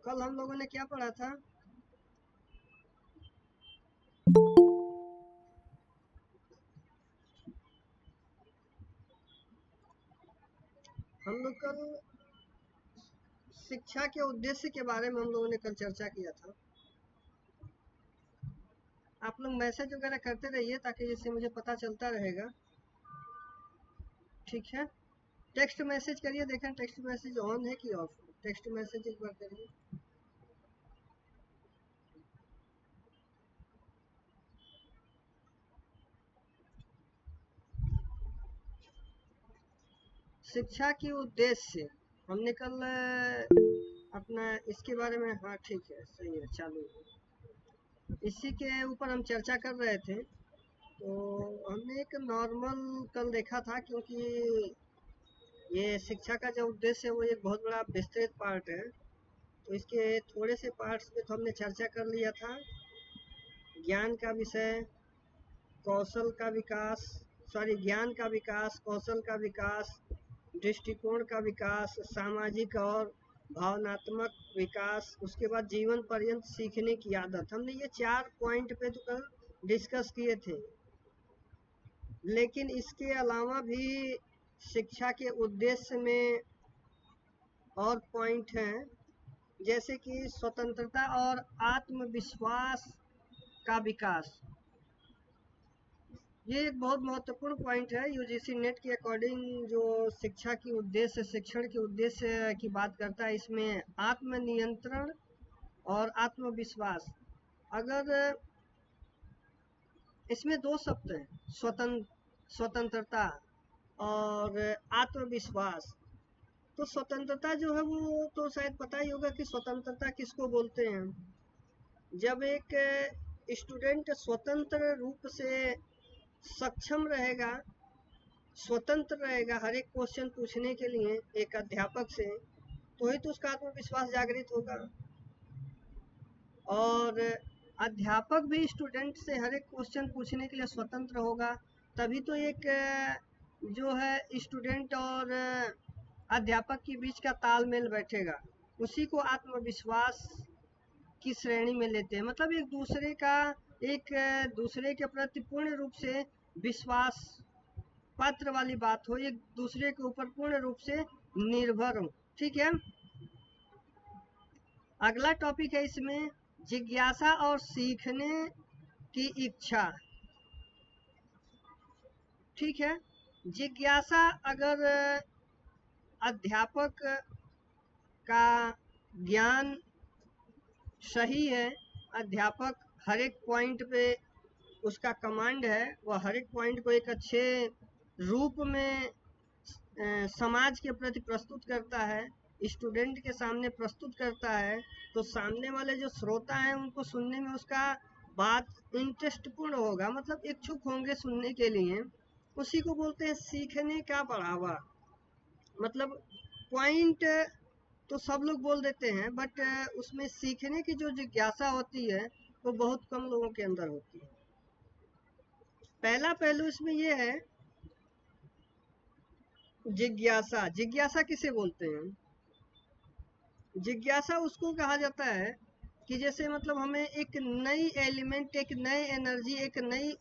कल हम लोगों ने क्या पढ़ा था? हम लोग कल शिक्षा के उद्देश्य के बारे में हम लोगों ने कल चर्चा किया था। आप लोग मैसेज वगैरह करते रहिए ताकि जिससे मुझे पता चलता रहेगा। ठीक है, टेक्स्ट मैसेज करिए, देखें टेक्स्ट मैसेज ऑन है कि ऑफ। टेक्स्ट मैसेज एक बार करिए। शिक्षा की उद्देश्य हमने कल अपना इसके बारे में, हाँ ठीक है, सही है, चालू है। इसी के ऊपर हम चर्चा कर रहे थे। तो हमने एक नॉर्मल कल देखा था, क्योंकि ये शिक्षा का जो उद्देश्य है वो एक बहुत बड़ा विस्तृत पार्ट है। तो इसके थोड़े से पार्ट्स पे तो हमने चर्चा कर लिया था। ज्ञान का विषय, कौशल का विकास, ज्ञान का विकास, कौशल का विकास, दृष्टिकोण का विकास, सामाजिक और भावनात्मक विकास, उसके बाद जीवन पर्यंत सीखने की आदत। हमने ये 4 पॉइंट पे तो कल डिस्कस किए थे। लेकिन इसके अलावा भी शिक्षा के उद्देश्य में और पॉइंट हैं, जैसे कि स्वतंत्रता और आत्मविश्वास का विकास। ये एक बहुत महत्वपूर्ण पॉइंट है। यूजीसी नेट के अकॉर्डिंग जो शिक्षा की उद्देश्य, शिक्षण के उद्देश्य की बात करता है, इसमें आत्मनियंत्रण और आत्मविश्वास। अगर इसमें 2 शब्द हैं, स्वतंत्रता और आत्मविश्वास। तो स्वतंत्रता जो है वो तो शायद पता ही होगा कि स्वतंत्रता किसको बोलते हैं। जब एक स्टूडेंट स्वतंत्र रूप से सक्षम रहेगा, स्वतंत्र रहेगा हर एक क्वेश्चन पूछने के लिए एक अध्यापक से, तो ही तो उसका आत्मविश्वास जागृत होगा। और अध्यापक भी स्टूडेंट से हर एक क्वेश्चन पूछने के लिए स्वतंत्र होगा, तभी तो एक जो है स्टूडेंट और अध्यापक के बीच का तालमेल बैठेगा। उसी को आत्मविश्वास की श्रेणी में लेते हैं। मतलब एक दूसरे के प्रति पूर्ण रूप से विश्वास पात्र वाली बात हो, एक दूसरे के ऊपर पूर्ण रूप से निर्भर हो। ठीक है, अगला टॉपिक है इसमें जिज्ञासा और सीखने की इच्छा। ठीक है, जिज्ञासा अगर अध्यापक का ज्ञान सही है, अध्यापक हर एक पॉइंट पे उसका कमांड है, वह हर एक पॉइंट को एक अच्छे रूप में समाज के प्रति प्रस्तुत करता है, स्टूडेंट के सामने प्रस्तुत करता है, तो सामने वाले जो श्रोता हैं उनको सुनने में उसका बात इंटरेस्टपूर्ण होगा, मतलब इच्छुक होंगे सुनने के लिए। उसी को बोलते हैं सीखने का बढ़ावा। मतलब पॉइंट तो सब लोग बोल देते हैं, बट उसमें सीखने की जो जिज्ञासा होती है वो बहुत कम लोगों के अंदर होती है। पहला पहलू इसमें यह है जिज्ञासा। जिज्ञासा किसे बोलते हैं? जिज्ञासा उसको कहा जाता है कि जैसे मतलब हमें एक नई एलिमेंट, एक नई एनर्जी, एक नई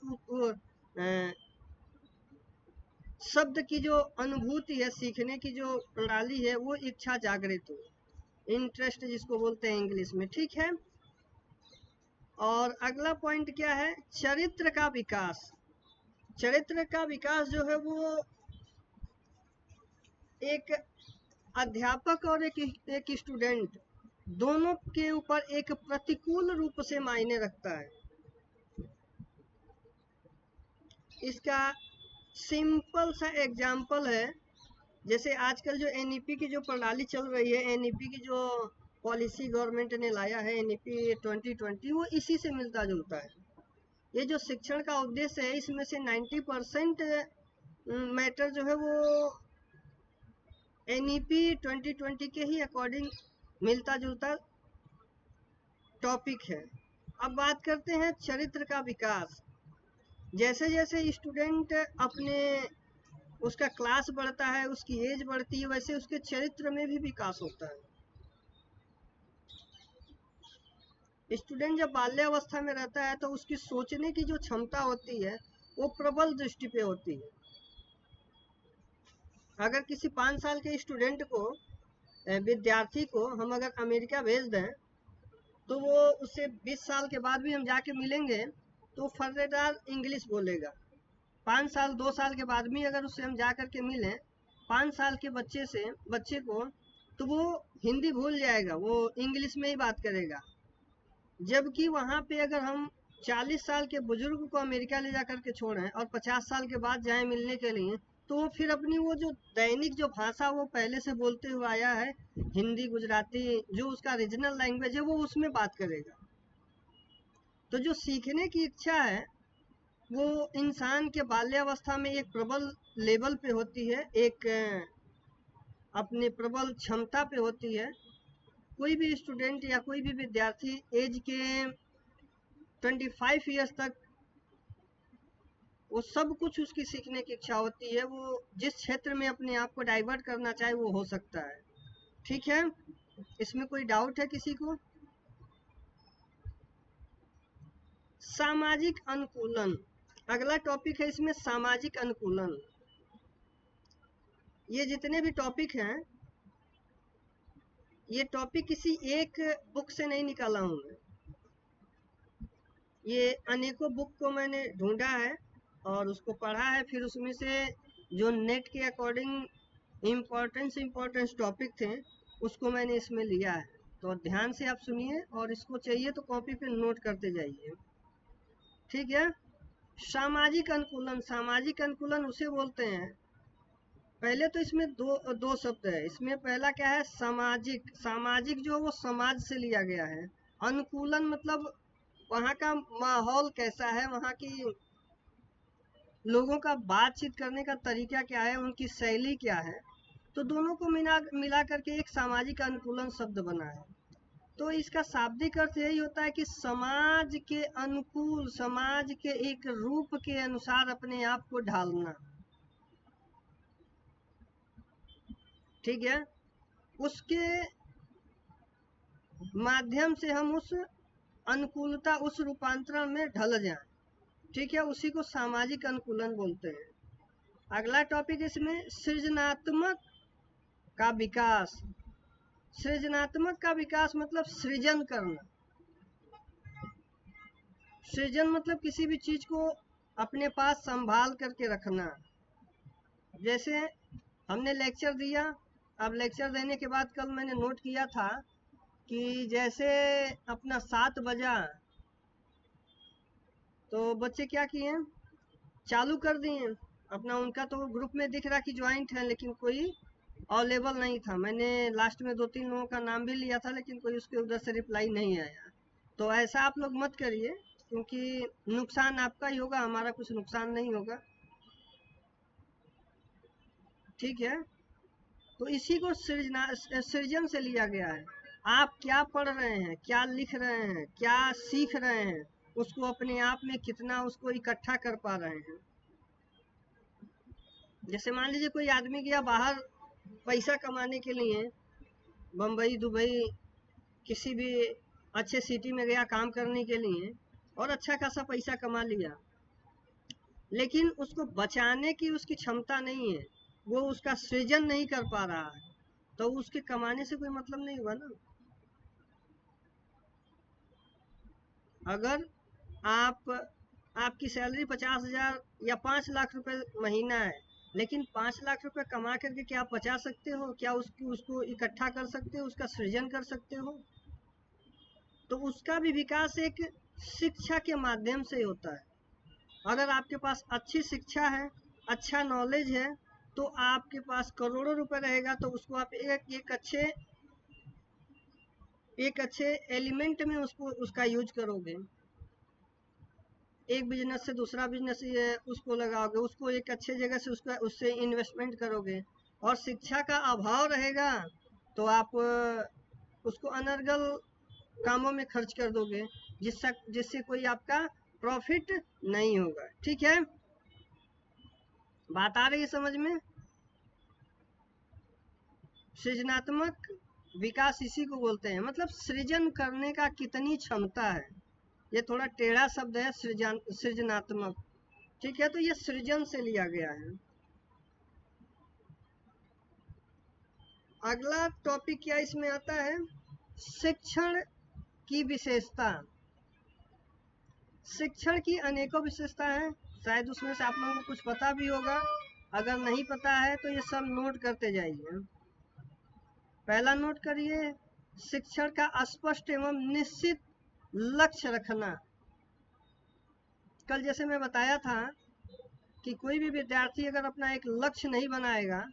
शब्द की जो अनुभूति है, सीखने की जो प्रणाली है, वो इच्छा जागृत हो, इंटरेस्ट जिसको बोलते हैं इंग्लिश में। ठीक है, और अगला पॉइंट क्या है? चरित्र का विकास। चरित्र का विकास जो है वो एक अध्यापक और एक स्टूडेंट दोनों के ऊपर एक प्रतिकूल रूप से मायने रखता है। इसका सिंपल सा एग्जाम्पल है, जैसे आजकल जो एनईपी की जो प्रणाली चल रही है, एनईपी की जो पॉलिसी गवर्नमेंट ने लाया है, एनईपी 2020, वो इसी से मिलता जुलता है। ये जो शिक्षण का उद्देश्य है, इसमें से 90% मैटर जो है वो एनईपी 2020 के ही अकॉर्डिंग मिलता जुलता टॉपिक है। अब बात करते हैं चरित्र का विकास। जैसे जैसे स्टूडेंट अपने उसका क्लास बढ़ता है, उसकी एज बढ़ती है, वैसे उसके चरित्र में भी विकास होता है। स्टूडेंट जब बाल्यावस्था में रहता है तो उसकी सोचने की जो क्षमता होती है वो प्रबल दृष्टि पे होती है। अगर किसी 5 साल के स्टूडेंट को, विद्यार्थी को हम अगर अमेरिका भेज दें तो वो उससे 20 साल के बाद भी हम जाके मिलेंगे तो फर्रेदार इंग्लिश बोलेगा। 5 साल 2 साल के बाद भी अगर उससे हम जा कर के मिलें 5 साल के बच्चे को, तो वो हिंदी भूल जाएगा, वो इंग्लिश में ही बात करेगा। जबकि वहाँ पे अगर हम 40 साल के बुजुर्ग को अमेरिका ले जा करके छोड़ें और 50 साल के बाद जाएं मिलने के लिए, तो वो फिर अपनी वो जो दैनिक जो भाषा वो पहले से बोलते हुए आया है, हिंदी गुजराती जो उसका रीजनल लैंग्वेज है, वो उसमें बात करेगा। तो जो सीखने की इच्छा है वो इंसान के बाल्यावस्था में एक प्रबल लेवल पे होती है, एक अपने प्रबल क्षमता पे होती है। कोई भी स्टूडेंट या कोई भी विद्यार्थी एज के 25 ईयर्स तक वो सब कुछ उसकी सीखने की इच्छा होती है, वो जिस क्षेत्र में अपने आप को डाइवर्ट करना चाहे वो हो सकता है। ठीक है, इसमें कोई डाउट है किसी को? सामाजिक अनुकूलन अगला टॉपिक है, इसमें सामाजिक अनुकूलन। ये जितने भी टॉपिक हैं, ये टॉपिक किसी एक बुक से नहीं निकाला हूँ मैं, ये अनेकों बुक को मैंने ढूंढा है और उसको पढ़ा है, फिर उसमें से जो नेट के अकॉर्डिंग इम्पोर्टेंस टॉपिक थे उसको मैंने इसमें लिया है। तो ध्यान से आप सुनिए और इसको चाहिए तो कॉपी पे नोट करते जाइए। ठीक है, सामाजिक अनुकूलन उसे बोलते हैं। पहले तो इसमें दो शब्द है। इसमें पहला क्या है? सामाजिक जो वो समाज से लिया गया है। अनुकूलन मतलब वहाँ का माहौल कैसा है, वहाँ की लोगों का बातचीत करने का तरीका क्या है, उनकी शैली क्या है, तो दोनों को मिला करके एक सामाजिक अनुकूलन शब्द बना है। तो इसका शाब्दिक अर्थ यही होता है कि समाज के अनुकूल, समाज के एक रूप के अनुसार अपने आप को ढालना। ठीक है, उसके माध्यम से हम उस अनुकूलता, उस रूपांतरण में ढल जाएं। ठीक है, उसी को सामाजिक अनुकूलन बोलते हैं। अगला टॉपिक इसमें सृजनात्मक का विकास। सृजनात्मक का विकास मतलब सृजन करना। सृजन मतलब किसी भी चीज को अपने पास संभाल करके रखना। जैसे हमने लेक्चर दिया, अब लेक्चर देने के बाद कल मैंने नोट किया था कि जैसे अपना 7 बजा तो बच्चे क्या किए, चालू कर दिए अपना। उनका तो ग्रुप में दिख रहा कि ज्वाइंट है, लेकिन कोई अवेलेबल नहीं था। मैंने लास्ट में 2-3 लोगों का नाम भी लिया था, लेकिन कोई उसके उधर से रिप्लाई नहीं आया। तो ऐसा आप लोग मत करिए, क्योंकि नुकसान आपका ही होगा, हमारा कुछ नुकसान नहीं होगा। ठीक है, तो इसी को सृजन से लिया गया है। आप क्या पढ़ रहे हैं, क्या लिख रहे हैं, क्या सीख रहे हैं, उसको अपने आप में कितना उसको इकट्ठा कर पा रहे हैं। जैसे मान लीजिए कोई आदमी गया बाहर पैसा कमाने के लिए, बम्बई, दुबई, किसी भी अच्छे सिटी में गया काम करने के लिए और अच्छा खासा पैसा कमा लिया, लेकिन उसको बचाने की उसकी क्षमता नहीं है, वो उसका सृजन नहीं कर पा रहा है, तो उसके कमाने से कोई मतलब नहीं हुआ ना। अगर आपकी सैलरी 50,000 या 5 लाख रुपए महीना है, लेकिन 5 लाख रुपए कमा करके क्या आप बचा सकते हो? क्या उसको इकट्ठा कर सकते हो, उसका सृजन कर सकते हो? तो उसका भी विकास एक शिक्षा के माध्यम से होता है। अगर आपके पास अच्छी शिक्षा है, अच्छा नॉलेज है, तो आपके पास करोड़ों रुपए रहेगा, तो उसको आप एक अच्छे एलिमेंट में उसका यूज करोगे। एक बिजनेस से दूसरा बिजनेस उसको लगाओगे, उसको एक अच्छे जगह से उससे इन्वेस्टमेंट करोगे। और शिक्षा का अभाव रहेगा तो आप उसको अनर्गल कामों में खर्च कर दोगे, जिससे कोई आपका प्रॉफिट नहीं होगा। ठीक है, बात आ रही है समझ में? सृजनात्मक विकास इसी को बोलते हैं, मतलब सृजन करने का कितनी क्षमता है। ये थोड़ा टेढ़ा शब्द है, सृजनात्मक, ठीक है, तो ये सृजन से लिया गया है। अगला टॉपिक क्या इसमें आता है, शिक्षण की विशेषता। शिक्षण की अनेकों विशेषता हैं, शायद उसमें से आप लोगों को कुछ पता भी होगा, अगर नहीं पता है तो ये सब नोट करते जाइए। पहला नोट करिए, शिक्षण का स्पष्ट एवं निश्चित लक्ष्य रखना। कल जैसे मैं बताया था कि कोई भी विद्यार्थी अगर अपना एक लक्ष्य नहीं बनाएगा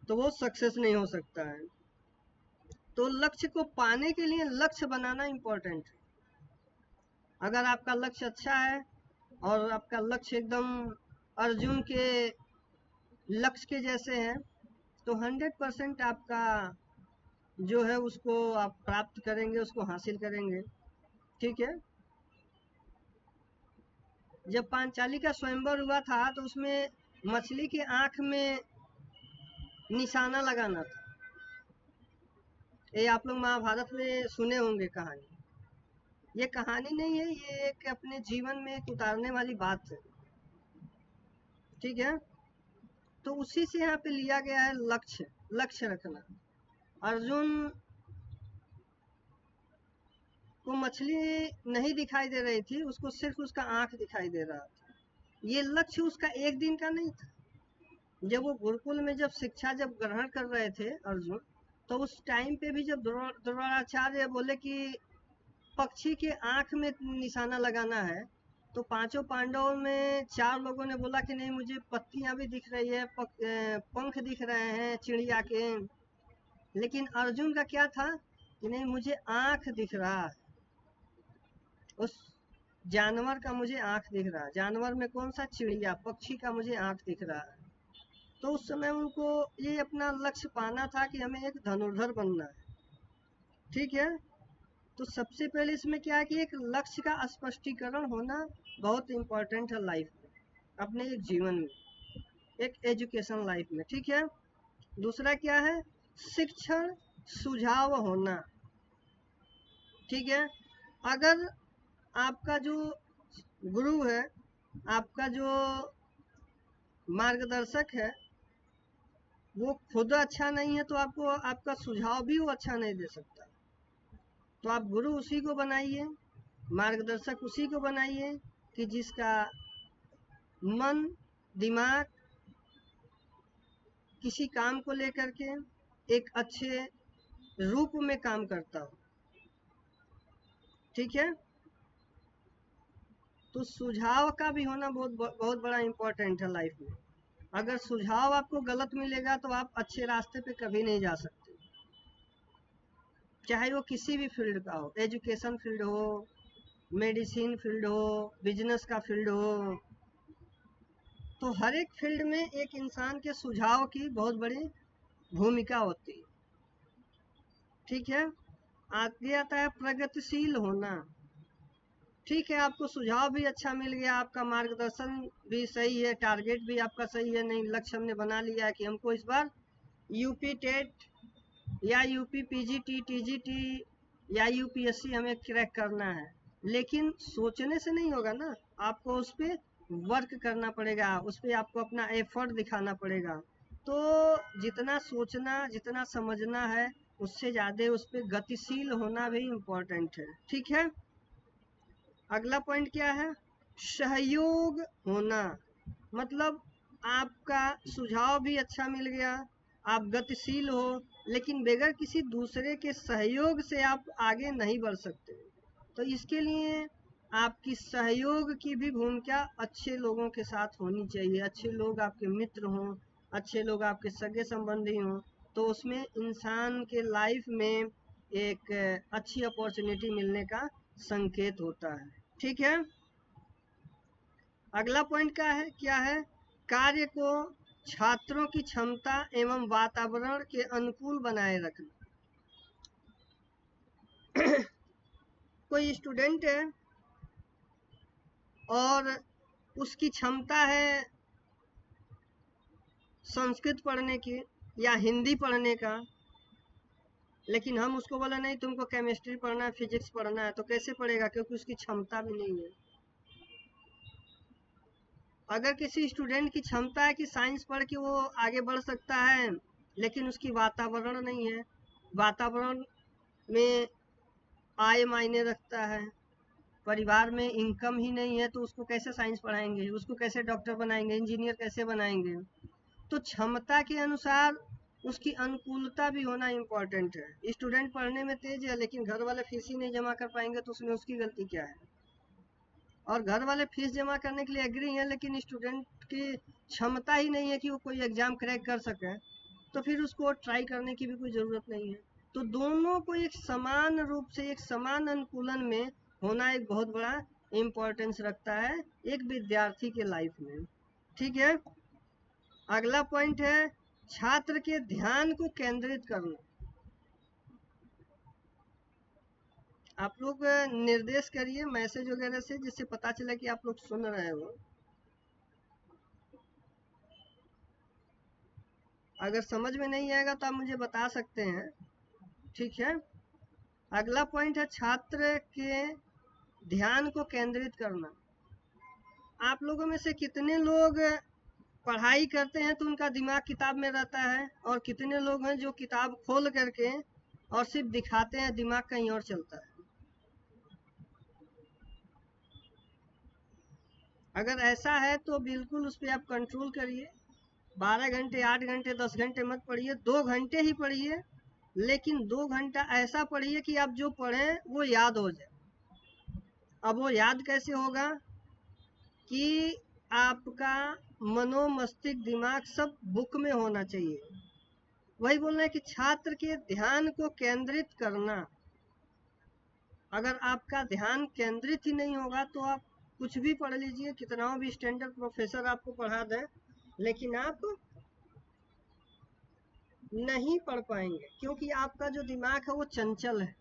तो वो सक्सेस नहीं हो सकता है। तो लक्ष्य को पाने के लिए लक्ष्य बनाना इम्पोर्टेंट है। अगर आपका लक्ष्य अच्छा है और आपका लक्ष्य एकदम अर्जुन के लक्ष्य के जैसे है तो 100% आपका जो है उसको आप प्राप्त करेंगे, उसको हासिल करेंगे, ठीक है। जब पांचाली का स्वयंवर हुआ था तो उसमें मछली के आंख में निशाना लगाना था। ये आप लोग महाभारत में सुने होंगे कहानी। ये कहानी नहीं है, ये एक अपने जीवन में एक उतारने वाली बात है, ठीक है। तो उसी से यहाँ पे लिया गया है लक्ष्य, लक्ष्य रखना। अर्जुन को मछली नहीं दिखाई दे रही थी, उसको सिर्फ उसका आंख दिखाई दे रहा था। ये लक्ष्य उसका एक दिन का नहीं था। जब वो गुरुकुल में जब शिक्षा जब ग्रहण कर रहे थे अर्जुन, तो उस टाइम पे भी जब द्रोणाचार्य बोले कि पक्षी के आंख में निशाना लगाना है, तो पांचों पांडवों में 4 लोगों ने बोला कि नहीं, मुझे पत्तियां भी दिख रही है, पंख दिख रहे हैं चिड़िया के। लेकिन अर्जुन का क्या था कि नहीं, मुझे आंख दिख रहा है, उस जानवर का मुझे आंख दिख रहा है। जानवर में कौन सा, चिड़िया, पक्षी का मुझे आंख दिख रहा है। तो उस समय उनको ये अपना लक्ष्य पाना था कि हमें एक धनुर्धर बनना है, ठीक है। तो सबसे पहले इसमें क्या है कि एक लक्ष्य का स्पष्टीकरण होना बहुत इम्पोर्टेंट है लाइफ में, अपने एक जीवन में, एक एजुकेशन लाइफ में, ठीक है। दूसरा क्या है, शिक्षण सुझाव होना, ठीक है। अगर आपका जो गुरु है, आपका जो मार्गदर्शक है, वो खुद अच्छा नहीं है तो आपको आपका सुझाव भी वो अच्छा नहीं दे सकता। तो आप गुरु उसी को बनाइए, मार्गदर्शक उसी को बनाइए कि जिसका मन दिमाग किसी काम को लेकर के एक अच्छे रूप में काम करता हो, ठीक है। तो सुझाव का भी होना बहुत बड़ा इम्पोर्टेंट है लाइफ में। अगर सुझाव आपको गलत मिलेगा तो आप अच्छे रास्ते पे कभी नहीं जा सकते, चाहे वो किसी भी फील्ड का हो, एजुकेशन फील्ड हो, मेडिसिन फील्ड हो, बिजनेस का फील्ड हो। तो हर एक फील्ड में एक इंसान के सुझाव की बहुत बड़ी भूमिका होती है, ठीक है। आगे आता है प्रगतिशील होना, ठीक है। आपको सुझाव भी अच्छा मिल गया, आपका मार्गदर्शन भी सही है, टारगेट भी आपका सही है, नहीं लक्ष्य हमने बना लिया कि हमको इस बार यूपी टेट या यूपी पीजीटी टीजीटी या यूपीएससी हमें क्रैक करना है। लेकिन सोचने से नहीं होगा ना, आपको उस पर वर्क करना पड़ेगा, उस पर आपको अपना एफर्ट दिखाना पड़ेगा। तो जितना सोचना, जितना समझना है, उससे ज़्यादा उस पर गतिशील होना भी इम्पोर्टेंट है, ठीक है। अगला पॉइंट क्या है, सहयोग होना। मतलब आपका सुझाव भी अच्छा मिल गया, आप गतिशील हो, लेकिन बगैर किसी दूसरे के सहयोग से आप आगे नहीं बढ़ सकते। तो इसके लिए आपकी सहयोग की भी भूमिका अच्छे लोगों के साथ होनी चाहिए। अच्छे लोग आपके मित्र हों, अच्छे लोग आपके सगे संबंधी हों, तो उसमें इंसान के लाइफ में एक अच्छी अपॉर्चुनिटी मिलने का संकेत होता है, ठीक है। अगला पॉइंट क्या है, कार्य को छात्रों की क्षमता एवं वातावरण के अनुकूल बनाए रखना। कोई स्टूडेंट है और उसकी क्षमता है संस्कृत पढ़ने की या हिंदी पढ़ने का, लेकिन हम उसको बोला नहीं तुमको केमिस्ट्री पढ़ना है, फिजिक्स पढ़ना है, तो कैसे पढ़ेगा, क्योंकि उसकी क्षमता भी नहीं है। अगर किसी स्टूडेंट की क्षमता है कि साइंस पढ़ के वो आगे बढ़ सकता है, लेकिन उसकी वातावरण नहीं है, वातावरण में आय मायने रखता है, परिवार में इनकम ही नहीं है, तो उसको कैसे साइंस पढ़ाएंगे, उसको कैसे डॉक्टर बनाएंगे, इंजीनियर कैसे बनाएंगे। तो क्षमता के अनुसार उसकी अनुकूलता भी होना इम्पोर्टेंट है। स्टूडेंट पढ़ने में तेज है लेकिन घर वाले फीस ही नहीं जमा कर पाएंगे, तो उसमें उसकी गलती क्या है। और घर वाले फीस जमा करने के लिए एग्री हैं, लेकिन स्टूडेंट की क्षमता ही नहीं है कि वो कोई एग्जाम क्रैक कर सके, तो फिर उसको ट्राई करने की भी कोई ज़रूरत नहीं है। तो दोनों को एक समान रूप से, एक समान अनुकूलन में होना एक बहुत बड़ा इम्पोर्टेंस रखता है एक विद्यार्थी के लाइफ में। ठीक है, अगला पॉइंट है छात्र के ध्यान को केंद्रित करना। आप लोग निर्देश करिए मैसेज वगैरह से, जिससे पता चले कि आप लोग सुन रहे हो। अगर समझ में नहीं आएगा तो आप मुझे बता सकते हैं। ठीक है, अगला पॉइंट है छात्र के ध्यान को केंद्रित करना। आप लोगों में से कितने लोग पढ़ाई करते हैं तो उनका दिमाग किताब में रहता है, और कितने लोग हैं जो किताब खोल करके और सिर्फ दिखाते हैं, दिमाग कहीं और चलता है। अगर ऐसा है तो बिल्कुल उस पर आप कंट्रोल करिए। 12 घंटे, 8 घंटे, 10 घंटे मत पढ़िए, 2 घंटे ही पढ़िए, लेकिन 2 घंटा ऐसा पढ़िए कि आप जो पढ़ें वो याद हो जाए। अब वो याद कैसे होगा कि आपका मनोमस्तिष्क दिमाग सब बुक में होना चाहिए। वही बोल रहे हैं कि छात्र के ध्यान को केंद्रित करना। अगर आपका ध्यान केंद्रित ही नहीं होगा तो आप कुछ भी पढ़ लीजिए, कितना भी स्टैंडर्ड प्रोफेसर आपको पढ़ा दें, लेकिन आप नहीं पढ़ पाएंगे, क्योंकि आपका जो दिमाग है वो चंचल है।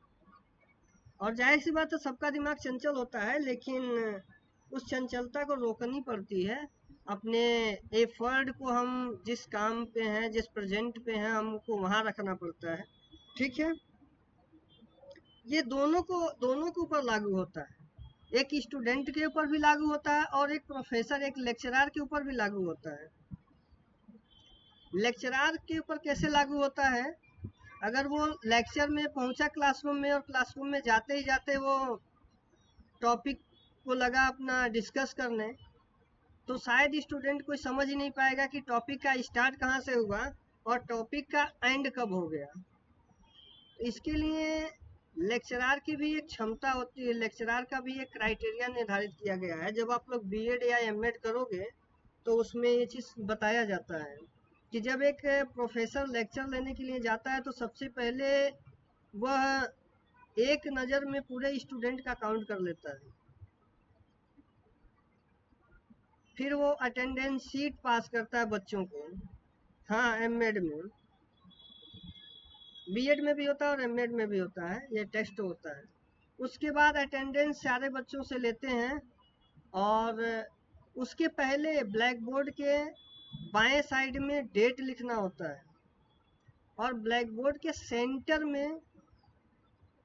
और जाहिर सी बात है सबका दिमाग चंचल होता है, लेकिन उस चंचलता को रोकनी पड़ती है। अपने एफर्ट को हम जिस काम पे हैं, जिस प्रेजेंट पे हैं, हमको वहाँ रखना पड़ता है। ठीक है, ये दोनों के ऊपर लागू होता है। एक स्टूडेंट के ऊपर भी लागू होता है और एक प्रोफेसर, एक लेक्चरर के ऊपर भी लागू होता है। लेक्चरर के ऊपर कैसे लागू होता है, अगर वो लेक्चर में पहुंचा क्लासरूम में, और क्लासरूम में जाते ही जाते वो टॉपिक को लगा अपना डिस्कस करने, तो शायद स्टूडेंट कोई समझ ही नहीं पाएगा कि टॉपिक का स्टार्ट कहाँ से हुआ और टॉपिक का एंड कब हो गया। इसके लिए लेक्चरर की भी एक क्षमता होती है, लेक्चरर का भी एक क्राइटेरिया निर्धारित किया गया है। जब आप लोग बीएड या एमएड करोगे तो उसमें ये चीज़ बताया जाता है कि जब एक प्रोफेसर लेक्चर लेने के लिए जाता है तो सबसे पहले वह एक नज़र में पूरे स्टूडेंट का काउंट कर लेता है, फिर वो अटेंडेंस शीट पास करता है बच्चों को। हाँ, एमएड में, बीएड में भी होता है और एमएड में भी होता है, ये टेस्ट होता है। उसके बाद अटेंडेंस सारे बच्चों से लेते हैं, और उसके पहले ब्लैक बोर्ड के बाएं साइड में डेट लिखना होता है, और ब्लैक बोर्ड के सेंटर में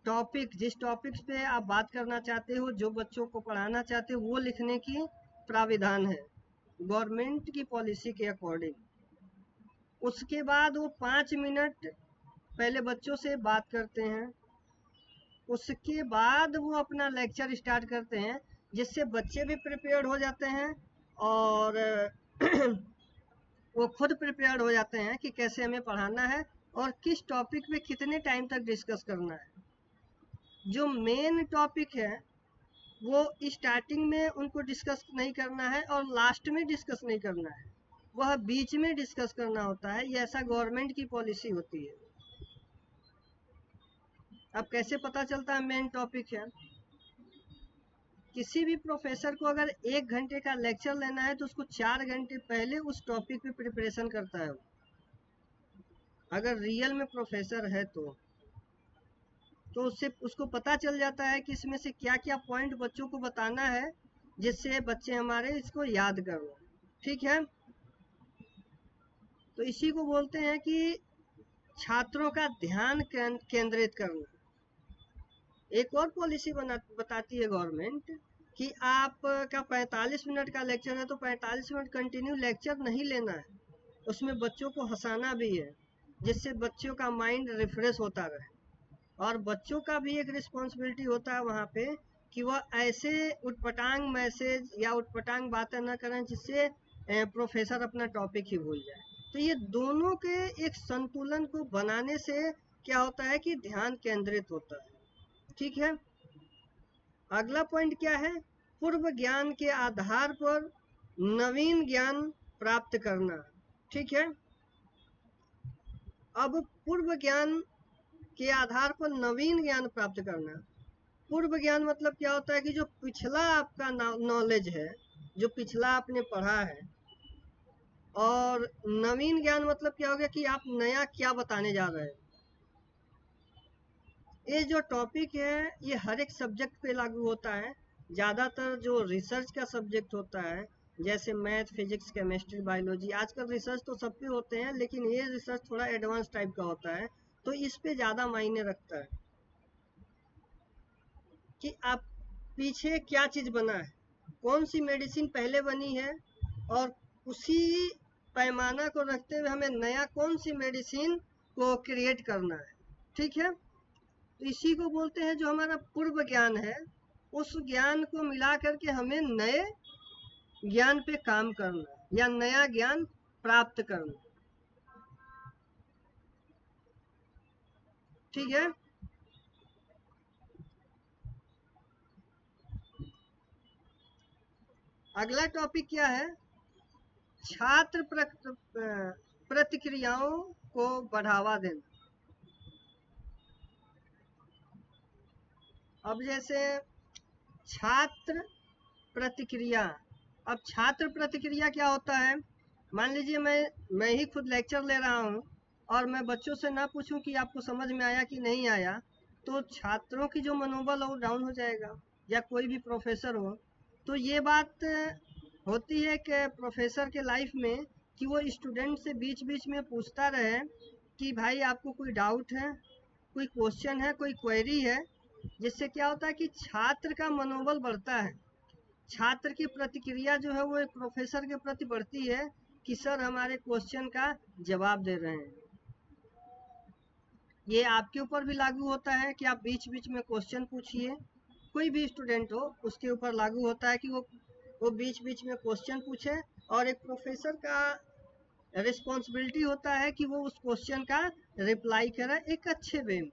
टॉपिक, जिस टॉपिक्स पे आप बात करना चाहते हो, जो बच्चों को पढ़ाना चाहते हो, वो लिखने की प्राविधान है गवर्नमेंट की पॉलिसी के अकॉर्डिंग। उसके बाद वो 5 मिनट पहले बच्चों से बात करते हैं, उसके बाद वो अपना लेक्चर स्टार्ट करते हैं, जिससे बच्चे भी प्रिपेयर्ड हो जाते हैं और वो खुद प्रिपेयर्ड हो जाते हैं कि कैसे हमें पढ़ाना है और किस टॉपिक पे कितने टाइम तक डिस्कस करना है। जो मेन टॉपिक है वो स्टार्टिंग में उनको डिस्कस नहीं करना है और लास्ट में डिस्कस नहीं करना है, वह बीच में डिस्कस करना होता है। ये ऐसा गवर्नमेंट की पॉलिसी होती है। अब कैसे पता चलता है मेन टॉपिक है, किसी भी प्रोफेसर को अगर 1 घंटे का लेक्चर लेना है तो उसको 4 घंटे पहले उस टॉपिक पे प्रिपरेशन करता है, अगर रियल में प्रोफेसर है तो उससे उसको पता चल जाता है कि इसमें से क्या क्या पॉइंट बच्चों को बताना है, जिससे बच्चे हमारे इसको याद कर लें। ठीक है, तो इसी को बोलते हैं कि छात्रों का ध्यान केंद्रित करना। एक और पॉलिसी बताती है गवर्नमेंट कि आपका 45 मिनट का लेक्चर है तो 45 मिनट कंटिन्यू लेक्चर नहीं लेना है, उसमें बच्चों को हंसाना भी है, जिससे बच्चों का माइंड रिफ्रेश होता रहे। और बच्चों का भी एक रिस्पॉन्सिबिलिटी होता है वहाँ पे कि वह ऐसे उटपटांग मैसेज या उटपटांग बातें न करें जिससे प्रोफेसर अपना टॉपिक ही भूल जाए। तो ये दोनों के एक संतुलन को बनाने से क्या होता है कि ध्यान केंद्रित होता है। ठीक है, अगला पॉइंट क्या है? पूर्व ज्ञान के आधार पर नवीन ज्ञान प्राप्त करना। ठीक है, अब पूर्व ज्ञान के आधार पर नवीन ज्ञान प्राप्त करना। पूर्व ज्ञान मतलब क्या होता है कि जो पिछला आपका नॉलेज है, जो पिछला आपने पढ़ा है, और नवीन ज्ञान मतलब क्या हो गया कि आप नया क्या बताने जा रहे हैं। ये जो टॉपिक है ये हर एक सब्जेक्ट पे लागू होता है। ज़्यादातर जो रिसर्च का सब्जेक्ट होता है जैसे मैथ, फिजिक्स, केमिस्ट्री, बायोलॉजी, आजकल रिसर्च तो सब पे होते हैं, लेकिन ये रिसर्च थोड़ा एडवांस टाइप का होता है, तो इस पे ज़्यादा मायने रखता है कि आप पीछे क्या चीज़ बना है, कौन सी मेडिसिन पहले बनी है, और उसी पैमाना को रखते हुए हमें नया कौन सी मेडिसिन को क्रिएट करना है। ठीक है, तो इसी को बोलते हैं जो हमारा पूर्व ज्ञान है, उस ज्ञान को मिला करके हमें नए ज्ञान पे काम करना या नया ज्ञान प्राप्त करना। ठीक है, अगला टॉपिक क्या है? छात्र प्रतिक्रियाओं को बढ़ावा देना। अब जैसे छात्र प्रतिक्रिया, अब छात्र प्रतिक्रिया क्या होता है? मान लीजिए मैं ही खुद लेक्चर ले रहा हूँ और मैं बच्चों से ना पूछूं कि आपको समझ में आया कि नहीं आया, तो छात्रों की जो मनोबल हो डाउन हो जाएगा, या कोई भी प्रोफेसर हो। तो ये बात होती है कि प्रोफेसर के लाइफ में कि वो स्टूडेंट से बीच बीच में पूछता रहे कि भाई आपको कोई डाउट है, कोई क्वेश्चन है, कोई क्वेरी है, जिससे क्या होता है कि छात्र का मनोबल बढ़ता है। छात्र की प्रतिक्रिया जो है वो एक प्रोफेसर के प्रति बढ़ती है कि सर हमारे क्वेश्चन का जवाब दे रहे हैं। ये आपके ऊपर भी लागू होता है कि आप बीच बीच में क्वेश्चन पूछिए, कोई भी स्टूडेंट हो उसके ऊपर लागू होता है कि वो बीच बीच में क्वेश्चन पूछे, और एक प्रोफेसर का रिस्पॉन्सिबिलिटी होता है कि वो उस क्वेश्चन का रिप्लाई करे एक अच्छे वे में।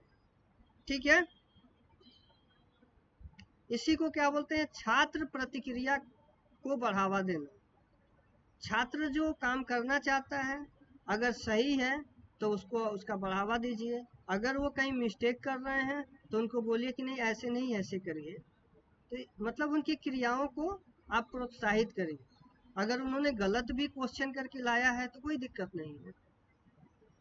ठीक है, इसी को क्या बोलते हैं? छात्र प्रतिक्रिया को बढ़ावा देना। छात्र जो काम करना चाहता है अगर सही है तो उसको उसका बढ़ावा दीजिए, अगर वो कहीं मिस्टेक कर रहे हैं तो उनको बोलिए कि नहीं ऐसे नहीं ऐसे करिए। तो मतलब उनकी क्रियाओं को आप प्रोत्साहित करिए। अगर उन्होंने गलत भी क्वेश्चन करके लाया है तो कोई दिक्कत नहीं है,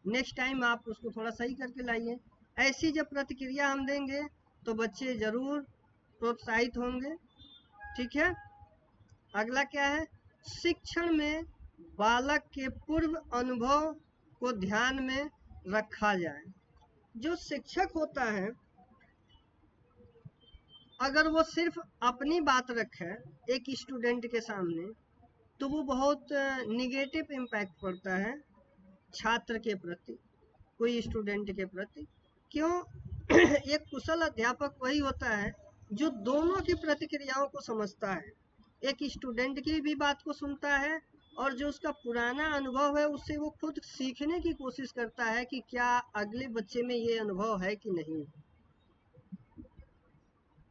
नेक्स्ट टाइम आप उसको थोड़ा सही करके लाइए। ऐसी जब प्रतिक्रिया हम देंगे तो बच्चे ज़रूर प्रोत्साहित होंगे। ठीक है, अगला क्या है? शिक्षण में बालक के पूर्व अनुभव को ध्यान में रखा जाए। जो शिक्षक होता है अगर वो सिर्फ अपनी बात रखे एक स्टूडेंट के सामने तो वो बहुत निगेटिव इम्पैक्ट पड़ता है छात्र के प्रति, कोई स्टूडेंट के प्रति। क्यों? एक कुशल अध्यापक वही होता है जो दोनों की प्रतिक्रियाओं को समझता है, एक स्टूडेंट की भी बात को सुनता है और जो उसका पुराना अनुभव है उससे वो खुद सीखने की कोशिश करता है कि क्या अगले बच्चे में ये अनुभव है कि नहीं।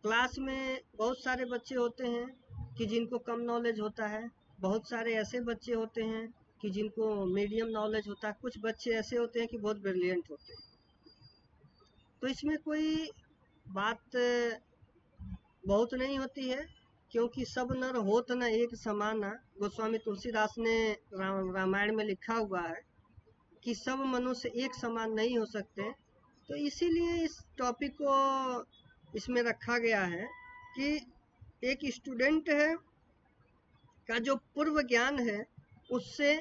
क्लास में बहुत सारे बच्चे होते हैं कि जिनको कम नॉलेज होता है, बहुत सारे ऐसे बच्चे होते हैं कि जिनको मीडियम नॉलेज होता है, कुछ बच्चे ऐसे होते हैं कि बहुत ब्रिलियंट होते हैं। तो इसमें कोई बात बहुत नहीं होती है, क्योंकि सब नर होत न एक समाना, गोस्वामी तुलसीदास ने रामायण में लिखा हुआ है कि सब मनुष्य एक समान नहीं हो सकते। तो इसीलिए इस टॉपिक को इसमें रखा गया है कि एक स्टूडेंट है का जो पूर्व ज्ञान है उससे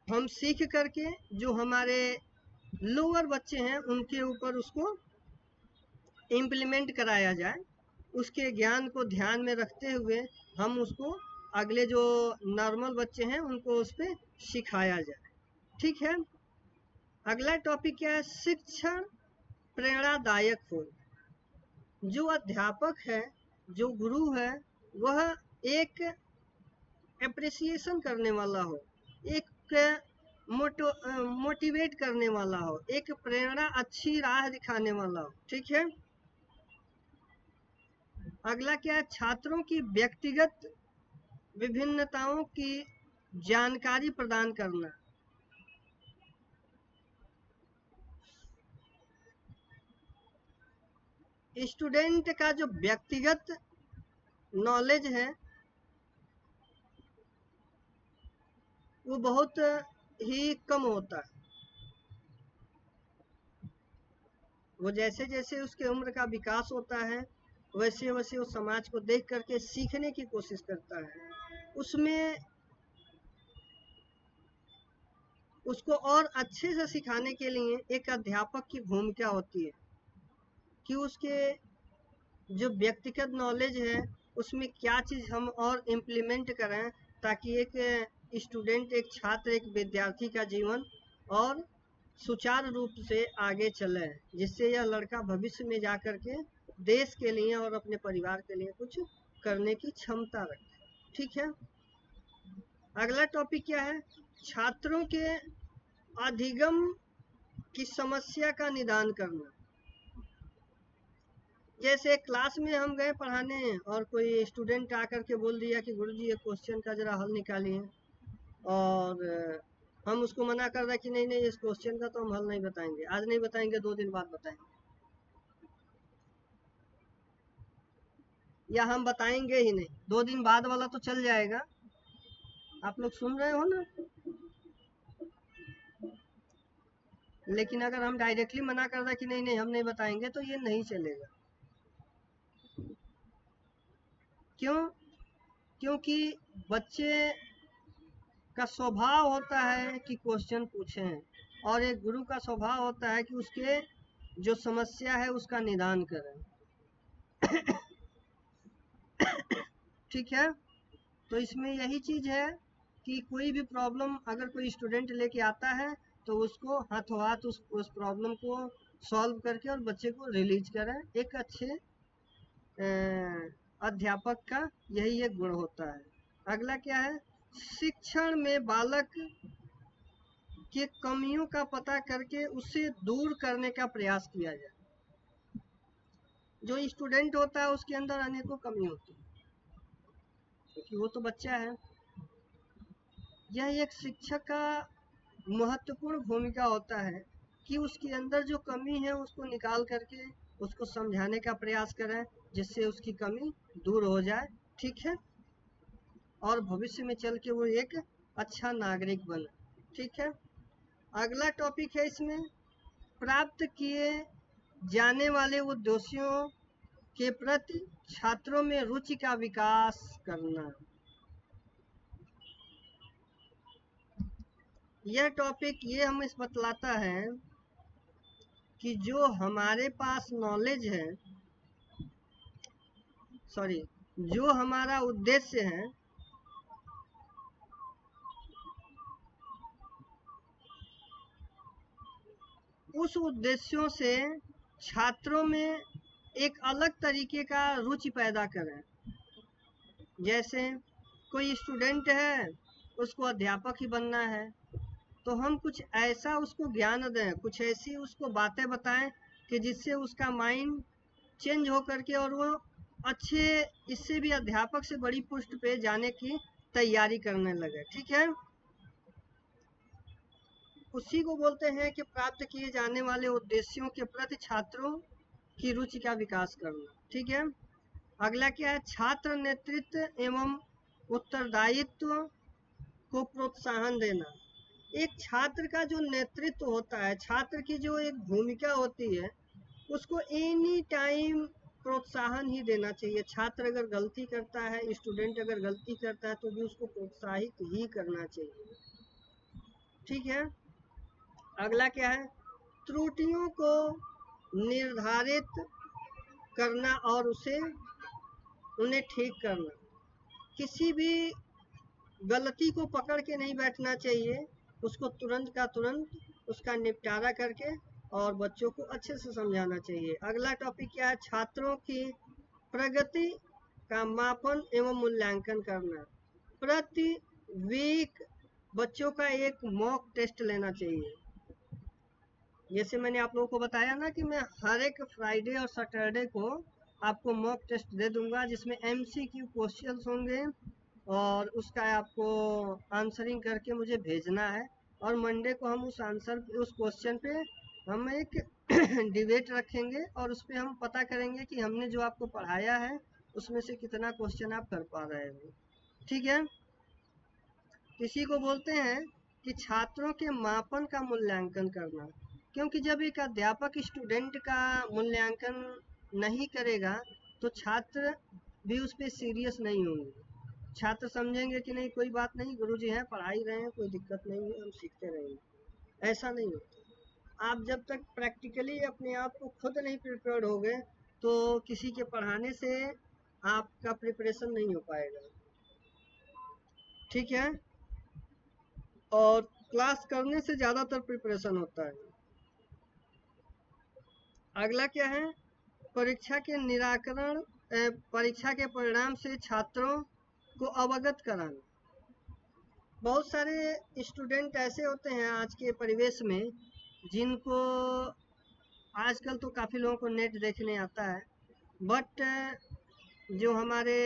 हम सीख करके जो हमारे लोअर बच्चे हैं उनके ऊपर उसको इम्प्लीमेंट कराया जाए, उसके ज्ञान को ध्यान में रखते हुए हम उसको अगले जो नॉर्मल बच्चे हैं उनको उस पर सिखाया जाए। ठीक है। अगला टॉपिक क्या है? शिक्षण प्रेरणादायक हो। जो अध्यापक है, जो गुरु है, वह एक एप्रिसिएशन करने वाला हो, एक मोटिवेट करने वाला हो, एक प्रेरणा अच्छी राह दिखाने वाला हो। ठीक है। अगला क्या है? छात्रों की व्यक्तिगत विभिन्नताओं की जानकारी प्रदान करना। स्टूडेंट का जो व्यक्तिगत नॉलेज है वो बहुत ही कम होता है। वो जैसे जैसे उसके उम्र का विकास होता है वैसे वैसे वो समाज को देख करके सीखने की कोशिश करता है। उसमें उसको और अच्छे से सिखाने के लिए एक अध्यापक की भूमिका होती है कि उसके जो व्यक्तिगत नॉलेज है उसमें क्या चीज़ हम और इम्प्लीमेंट करें ताकि एक स्टूडेंट, एक छात्र, एक विद्यार्थी का जीवन और सुचारू रूप से आगे चले, जिससे यह लड़का भविष्य में जा कर के देश के लिए और अपने परिवार के लिए कुछ करने की क्षमता रखे। ठीक है। अगला टॉपिक क्या है? छात्रों के अधिगम की समस्या का निदान करना। जैसे क्लास में हम गए पढ़ाने और कोई स्टूडेंट आकर के बोल दिया कि गुरुजी ये क्वेश्चन का जरा हल निकालिए, और हम उसको मना कर रहे कि नहीं नहीं इस क्वेश्चन का तो हम हल नहीं बताएंगे, आज नहीं बताएंगे, 2 दिन बाद बताएंगे, या हम बताएंगे ही नहीं। 2 दिन बाद वाला तो चल जाएगा, आप लोग सुन रहे हो ना। लेकिन अगर हम डायरेक्टली मना कर रहे कि नहीं नहीं हम नहीं बताएंगे तो ये नहीं चलेगा। क्यों? क्योंकि बच्चे का स्वभाव होता है कि क्वेश्चन पूछें, और एक गुरु का स्वभाव होता है कि उसके जो समस्या है उसका निदान करें। ठीक है। तो इसमें यही चीज़ है कि कोई भी प्रॉब्लम अगर कोई स्टूडेंट लेके आता है तो उसको हाथों हाथ उस प्रॉब्लम को सॉल्व करके और बच्चे को रिलीज करें। एक अच्छे अध्यापक का यही एक गुण होता है। अगला क्या है? शिक्षण में बालक के कमियों का पता करके उसे दूर करने का प्रयास किया जाए। जो स्टूडेंट होता है उसके अंदर अनेकों कमी होती है क्योंकि वो तो बच्चा है। यह एक शिक्षक का महत्वपूर्ण भूमिका होता है कि उसके अंदर जो कमी है उसको निकाल करके उसको समझाने का प्रयास करें जिससे उसकी कमी दूर हो जाए। ठीक है। और भविष्य में चल के वो एक अच्छा नागरिक बने। ठीक है। अगला टॉपिक है इसमें प्राप्त किए जाने वाले उद्देश्यों के प्रति छात्रों में रुचि का विकास करना। यह टॉपिक ये हमें बतलाता है कि जो हमारे पास नॉलेज है, सॉरी, जो हमारा उद्देश्य है उस उद्देश्यों से छात्रों में एक अलग तरीके का रुचि पैदा करें। जैसे कोई स्टूडेंट है उसको अध्यापक ही बनना है तो हम कुछ ऐसा उसको ज्ञान दें, कुछ ऐसी उसको बातें बताएं कि जिससे उसका माइंड चेंज हो करके और वो अच्छे, इससे भी अध्यापक से बड़ी पोस्ट पे जाने की तैयारी करने लगे। ठीक है। उसी को बोलते हैं कि प्राप्त किए जाने वाले उद्देश्यों के प्रति छात्रों की रुचि का विकास करना। ठीक है। अगला क्या है? छात्र नेतृत्व एवं उत्तरदायित्व को प्रोत्साहन देना। एक छात्र का जो नेतृत्व होता है, छात्र की जो एक भूमिका होती है, उसको एनी टाइम प्रोत्साहन ही देना चाहिए। छात्र अगर गलती करता है, स्टूडेंट अगर गलती करता है तो भी उसको प्रोत्साहित ही करना चाहिए। ठीक है। अगला क्या है, त्रुटियों को निर्धारित करना और उन्हें ठीक करना। किसी भी गलती को पकड़ के नहीं बैठना चाहिए, उसको तुरंत का तुरंत उसका निपटारा करके और बच्चों को अच्छे से समझाना चाहिए। अगला टॉपिक क्या है, छात्रों की प्रगति का मापन एवं मूल्यांकन करना। प्रति वीक बच्चों का एक मॉक टेस्ट लेना चाहिए। जैसे मैंने आप लोगों को बताया ना कि मैं हर एक फ्राइडे और सैटरडे को आपको मॉक टेस्ट दे दूंगा, जिसमें एमसीक्यू क्वेश्चंस होंगे और उसका आपको आंसरिंग करके मुझे भेजना है। और मंडे को हम उस क्वेश्चन पे हम एक डिबेट रखेंगे और उस पर हम पता करेंगे कि हमने जो आपको पढ़ाया है उसमें से कितना क्वेश्चन आप कर पा रहे हो। ठीक है। इसी को बोलते हैं कि छात्रों के मापन का मूल्यांकन करना। क्योंकि जब एक अध्यापक स्टूडेंट का मूल्यांकन नहीं करेगा तो छात्र भी उस पर सीरियस नहीं होंगे। छात्र समझेंगे कि नहीं कोई बात नहीं, गुरुजी हैं पढ़ा ही रहे हैं, कोई दिक्कत नहीं है, हम सीखते रहेंगे। ऐसा नहीं होता। आप जब तक प्रैक्टिकली अपने आप को खुद नहीं प्रिपेयर्ड होगे तो किसी के पढ़ाने से आपका प्रिपरेशन नहीं हो पाएगा। ठीक है। और क्लास करने से ज़्यादातर प्रिपरेशन होता है। अगला क्या है, परीक्षा के निराकरण, परीक्षा के परिणाम से छात्रों को अवगत कराना। बहुत सारे स्टूडेंट ऐसे होते हैं आज के परिवेश में जिनको आजकल तो काफ़ी लोगों को नेट देखने आता है, बट जो हमारे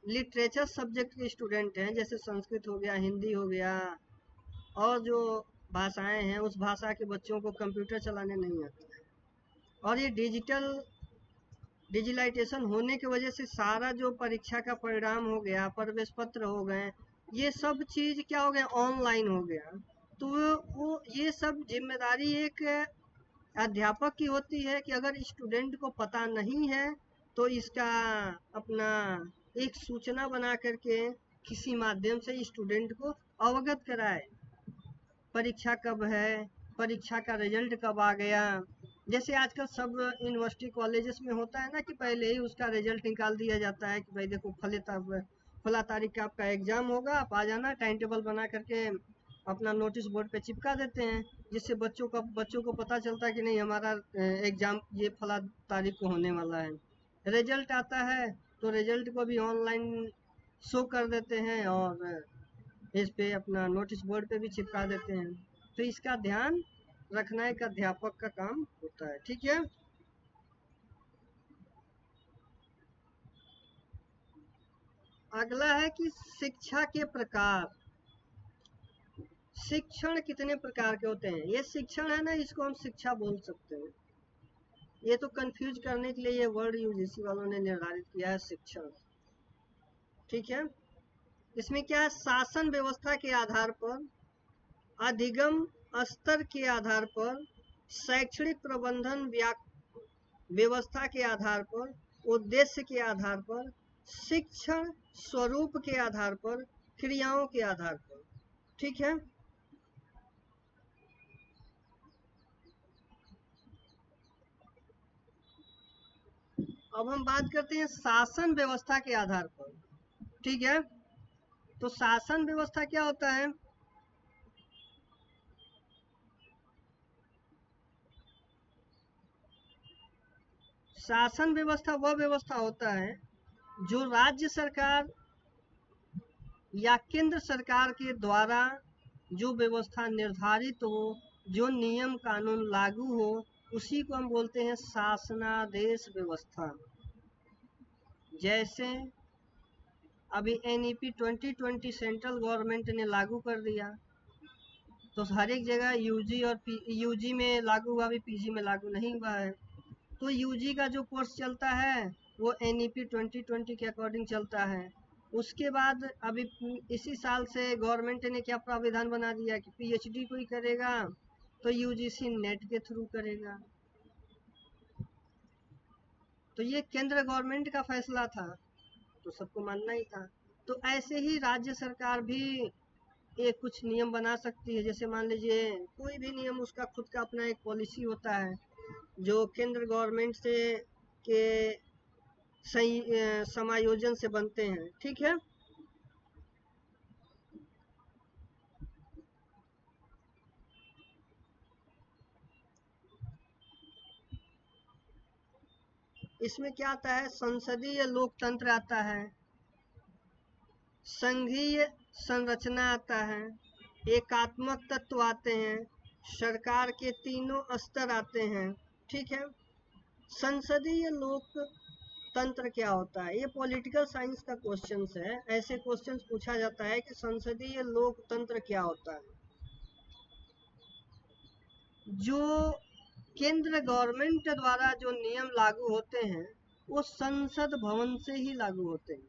लिटरेचर सब्जेक्ट के स्टूडेंट हैं, जैसे संस्कृत हो गया, हिंदी हो गया और जो भाषाएं हैं, उस भाषा के बच्चों को कंप्यूटर चलाने नहीं आता है। और ये डिजिटलाइजेशन होने की वजह से सारा जो परीक्षा का परिणाम हो गया, प्रवेश पत्र हो गए, ये सब चीज़ क्या हो गया, ऑनलाइन हो गया। तो वो ये सब जिम्मेदारी एक अध्यापक की होती है कि अगर स्टूडेंट को पता नहीं है तो इसका अपना एक सूचना बना करके किसी माध्यम से स्टूडेंट को अवगत कराए। परीक्षा कब है, परीक्षा का रिजल्ट कब आ गया। जैसे आजकल सब यूनिवर्सिटी कॉलेजेस में होता है ना कि पहले ही उसका रिजल्ट निकाल दिया जाता है कि भाई देखो फला तारीख का आपका एग्जाम होगा, आप आ जाना। टाइम टेबल बना करके अपना नोटिस बोर्ड पे चिपका देते हैं, जिससे बच्चों को पता चलता है कि नहीं हमारा एग्जाम ये फला तारीख को होने वाला है। रिजल्ट आता है तो रिजल्ट को भी ऑनलाइन शो कर देते हैं और इस पे अपना नोटिस बोर्ड पे भी चिपका देते हैं। तो इसका ध्यान रखना एक अध्यापक का काम होता है। ठीक है। अगला है कि शिक्षा के प्रकार। शिक्षण कितने प्रकार के होते हैं? ये शिक्षण है ना, इसको हम शिक्षा बोल सकते हैं। ये तो कंफ्यूज करने के लिए ये वर्ड यूजीसी वालों ने निर्धारित किया है, शिक्षण। ठीक है। इसमें क्या है, शासन व्यवस्था के आधार पर, अधिगम स्तर के आधार पर, शैक्षणिक प्रबंधन व्यवस्था के आधार पर, उद्देश्य के आधार पर, शिक्षण स्वरूप के आधार पर, क्रियाओं के आधार पर। ठीक है। अब हम बात करते हैं शासन व्यवस्था के आधार पर। ठीक है। तो शासन व्यवस्था क्या होता है? शासन व्यवस्था वह व्यवस्था होता है जो राज्य सरकार या केंद्र सरकार के द्वारा जो व्यवस्था निर्धारित हो, जो नियम कानून लागू हो, उसी को हम बोलते हैं शासनादेश व्यवस्था। जैसे अभी NEP 2020 सेंट्रल गवर्नमेंट ने लागू कर दिया, तो हर एक जगह यूजी में लागू हुआ, अभी पीजी में लागू नहीं हुआ है। तो यूजी का जो कोर्स चलता है वो NEP 2020 के अकॉर्डिंग चलता है। उसके बाद अभी इसी साल से गवर्नमेंट ने क्या प्राविधान बना दिया कि PhD कोई करेगा तो UGC नेट के थ्रू करेगा। तो ये केंद्र गवर्नमेंट का फैसला था, तो सबको मानना ही था। तो ऐसे ही राज्य सरकार भी एक कुछ नियम बना सकती है। जैसे मान लीजिए कोई भी नियम उसका खुद का अपना एक पॉलिसी होता है जो केंद्र गवर्नमेंट से के समायोजन से बनते हैं, ठीक है। इसमें क्या आता है, संसदीय लोकतंत्र आता है, संघीय संरचना आता है, एकात्मक तत्व आते हैं, सरकार के तीनों स्तर आते हैं, ठीक है। संसदीय लोकतंत्र क्या होता है, ये पॉलिटिकल साइंस का क्वेश्चन है। ऐसे क्वेश्चन पूछा जाता है कि संसदीय लोकतंत्र क्या होता है। जो केंद्र गवर्नमेंट द्वारा जो नियम लागू होते हैं वो संसद भवन से ही लागू होते हैं,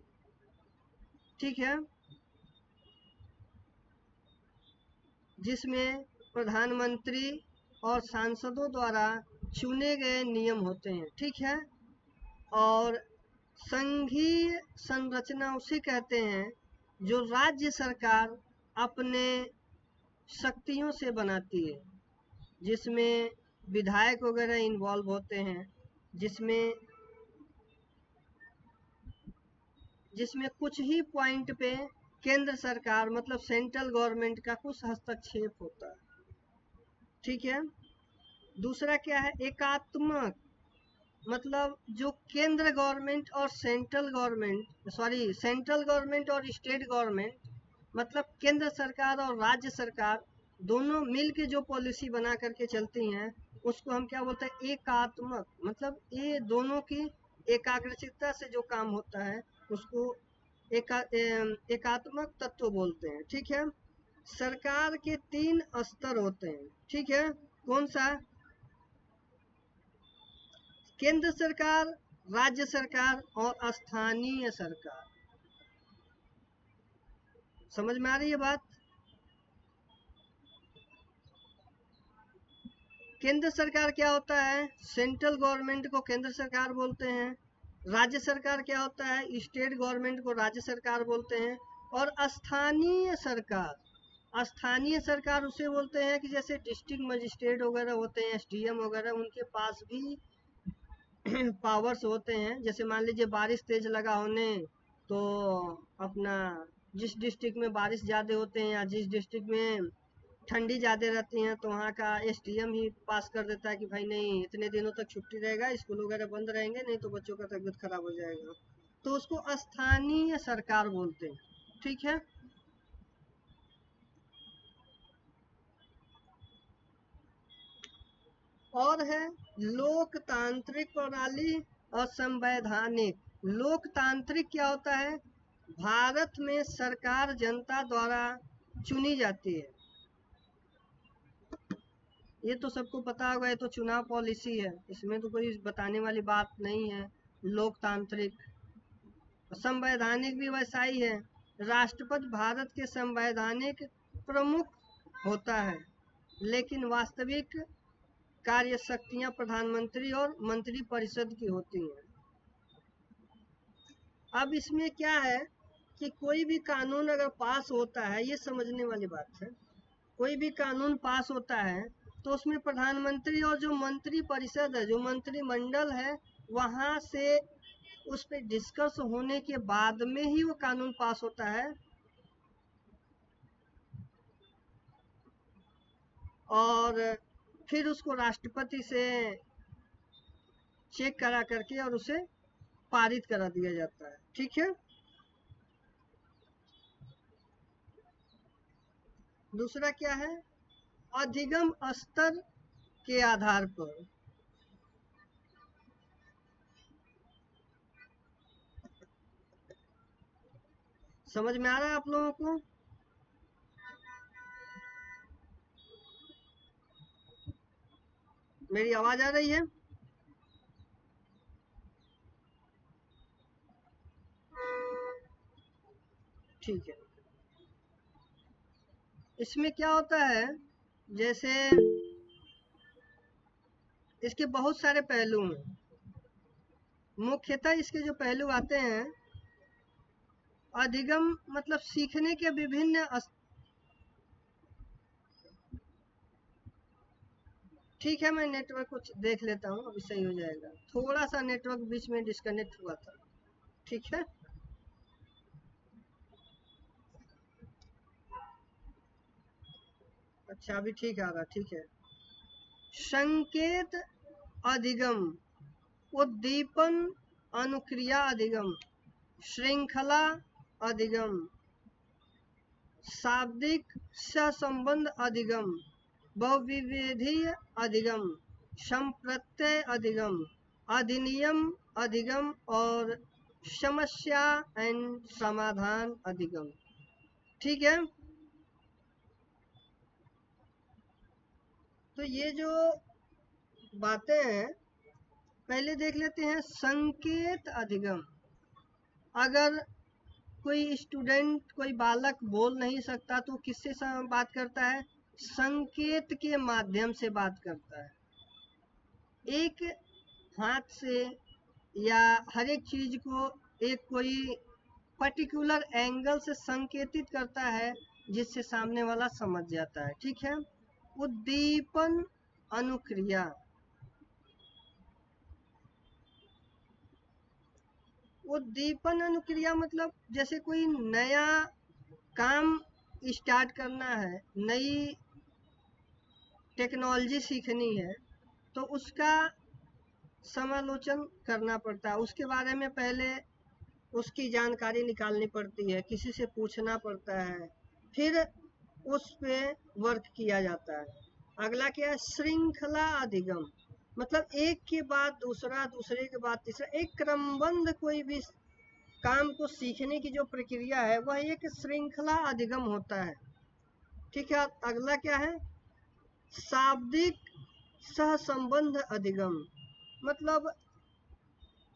ठीक है। जिसमें प्रधानमंत्री और सांसदों द्वारा चुने गए नियम होते हैं, ठीक है। और संघीय संरचना उसे कहते हैं जो राज्य सरकार अपने शक्तियों से बनाती है, जिसमें विधायक वगैरह इन्वॉल्व होते हैं, जिसमें कुछ ही पॉइंट पे केंद्र सरकार मतलब सेंट्रल गवर्नमेंट का कुछ हस्तक्षेप होता है, ठीक है। दूसरा क्या है, एकात्मक, मतलब जो केंद्र गवर्नमेंट और सेंट्रल गवर्नमेंट और स्टेट गवर्नमेंट, मतलब केंद्र सरकार और राज्य सरकार दोनों मिल के जो पॉलिसी बना करके चलती हैं उसको हम क्या बोलते हैं, एकात्मक। मतलब ये दोनों की एकाग्रचित्ता से जो काम होता है उसको एकात्मक तत्व बोलते हैं, ठीक है। सरकार के 3 स्तर होते हैं, ठीक है। कौन सा, केंद्र सरकार, राज्य सरकार और स्थानीय सरकार। समझ में आ रही है बात। केंद्र सरकार क्या होता है, सेंट्रल गवर्नमेंट को केंद्र सरकार बोलते हैं। राज्य सरकार क्या होता है, स्टेट गवर्नमेंट को राज्य सरकार बोलते हैं। और स्थानीय सरकार उसे बोलते हैं कि जैसे डिस्ट्रिक्ट मजिस्ट्रेट वगैरह होते हैं, एसडीएम वगैरह, उनके पास भी पावर्स होते हैं। जैसे मान लीजिए बारिश तेज लगा होने तो अपना जिस डिस्ट्रिक्ट में बारिश ज़्यादा होते हैं या जिस डिस्ट्रिक्ट में ठंडी ज़्यादा रहती है तो वहाँ का एसडीएम ही पास कर देता है कि भाई नहीं, इतने दिनों तक छुट्टी रहेगा, स्कूल वगैरह बंद रहेंगे, नहीं तो बच्चों का तबीयत खराब हो जाएगा। तो उसको स्थानीय सरकार बोलते हैं, ठीक है। और है लोकतांत्रिक प्रणाली और संवैधानिक। लोकतांत्रिक क्या होता है, भारत में सरकार जनता द्वारा चुनी जाती है। ये तो सबको पता होगा, ये तो चुनाव पॉलिसी है, इसमें तो कोई बताने वाली बात नहीं है। लोकतांत्रिक। संवैधानिक भी वैसा ही है। राष्ट्रपति भारत के संवैधानिक प्रमुख होता है, लेकिन वास्तविक कार्य शक्तियां प्रधानमंत्री और मंत्री परिषद की होती हैं। अब इसमें क्या है कि कोई भी कानून अगर पास होता है, ये समझने वाली बात है, कोई भी कानून पास होता है तो उसमें प्रधानमंत्री और जो मंत्री परिषद है, जो मंत्रिमंडल है, वहाँ से उस पर डिस्कस होने के बाद में ही वो कानून पास होता है। और फिर उसको राष्ट्रपति से चेक करा करके और उसे पारित करा दिया जाता है, ठीक है। दूसरा क्या है, अधिगम स्तर के आधार पर। समझ में आ रहा है आप लोगों को। मेरी आवाज आ रही है। ठीक है। इसमें क्या होता है, जैसे इसके बहुत सारे पहलू हैं। मुख्यतः इसके जो पहलू आते हैं, अधिगम मतलब सीखने के विभिन्न ठीक है, मैं नेटवर्क को देख लेता हूँ, अभी सही हो जाएगा। थोड़ा सा नेटवर्क बीच में डिस्कनेक्ट हुआ था। ठीक है, अच्छा अभी ठीक आ रहा। ठीक है, संकेत अधिगम, उद्दीपन अनुक्रिया अधिगम, श्रृंखला अधिगम, शाब्दिक सहसंबंध अधिगम, बहुविवेधीय अधिगम, संप्रत्यय अधिगम, अधिनियम अधिगम और समस्या एंड समाधान अधिगम। ठीक है, तो ये जो बातें हैं पहले देख लेते हैं। संकेत अधिगम, अगर कोई स्टूडेंट, कोई बालक बोल नहीं सकता तो किससे बात करता है? संकेत के माध्यम से बात करता है। एक हाथ से या हर एक चीज को एक कोई पर्टिकुलर एंगल से संकेतित करता है जिससे सामने वाला समझ जाता है। ठीक है, उद्दीपन अनुक्रिया, उद्दीपन अनुक्रिया मतलब जैसे कोई नया काम स्टार्ट करना है, नई टेक्नोलॉजी सीखनी है, तो उसका समालोचन करना पड़ता है। उसके बारे में पहले उसकी जानकारी निकालनी पड़ती है, किसी से पूछना पड़ता है, फिर उस पे वर्क किया जाता है। अगला क्या है? श्रृंखला अधिगम, मतलब एक के बाद दूसरा, दूसरे के बाद तीसरा, एक क्रमबद्ध कोई भी काम को सीखने की जो प्रक्रिया है वह एक श्रृंखला अधिगम होता है। ठीक है, अगला क्या है? शाब्दिक सहसंबंध अधिगम, मतलब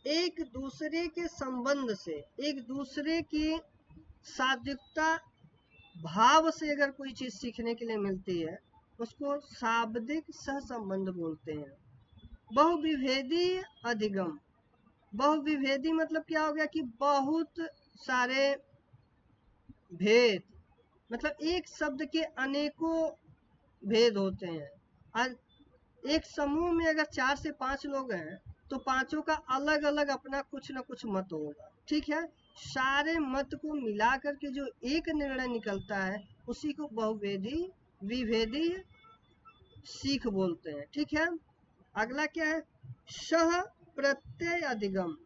एक दूसरे के संबंध से, एक दूसरे की शाब्दिकता भाव से अगर कोई चीज सीखने के लिए मिलती है उसको शाब्दिक सहसंबंध बोलते हैं। बहुविभेदी अधिगम, बहुविभेदी मतलब क्या हो गया कि बहुत सारे भेद, मतलब एक शब्द के अनेकों भेद होते हैं। एक समूह में अगर 4 से 5 लोग हैं तो पांचों का अलग अलग अपना कुछ ना कुछ मत होगा। ठीक है, सारे मत को मिला करके जो एक निर्णय निकलता है उसी को बहुवेदी विभेदी सीख बोलते हैं। ठीक है, अगला क्या है? सह प्रत्यय अधिगम,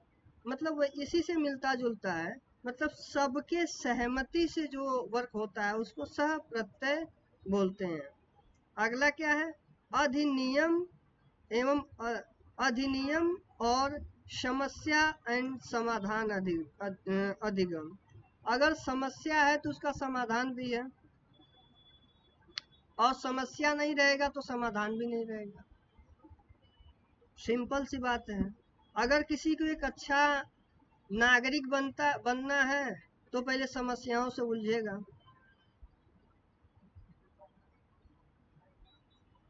मतलब वह इसी से मिलता जुलता है, मतलब सबके सहमति से जो वर्क होता है उसको सह प्रत्यय बोलते हैं। अगला क्या है? अधिनियम एवं अधिनियम और समस्या एंड समाधान अधिगम, अगर समस्या है तो उसका समाधान भी है, और समस्या नहीं रहेगा तो समाधान भी नहीं रहेगा। सिंपल सी बात है। अगर किसी को एक अच्छा नागरिक बनना है तो पहले समस्याओं से उलझेगा।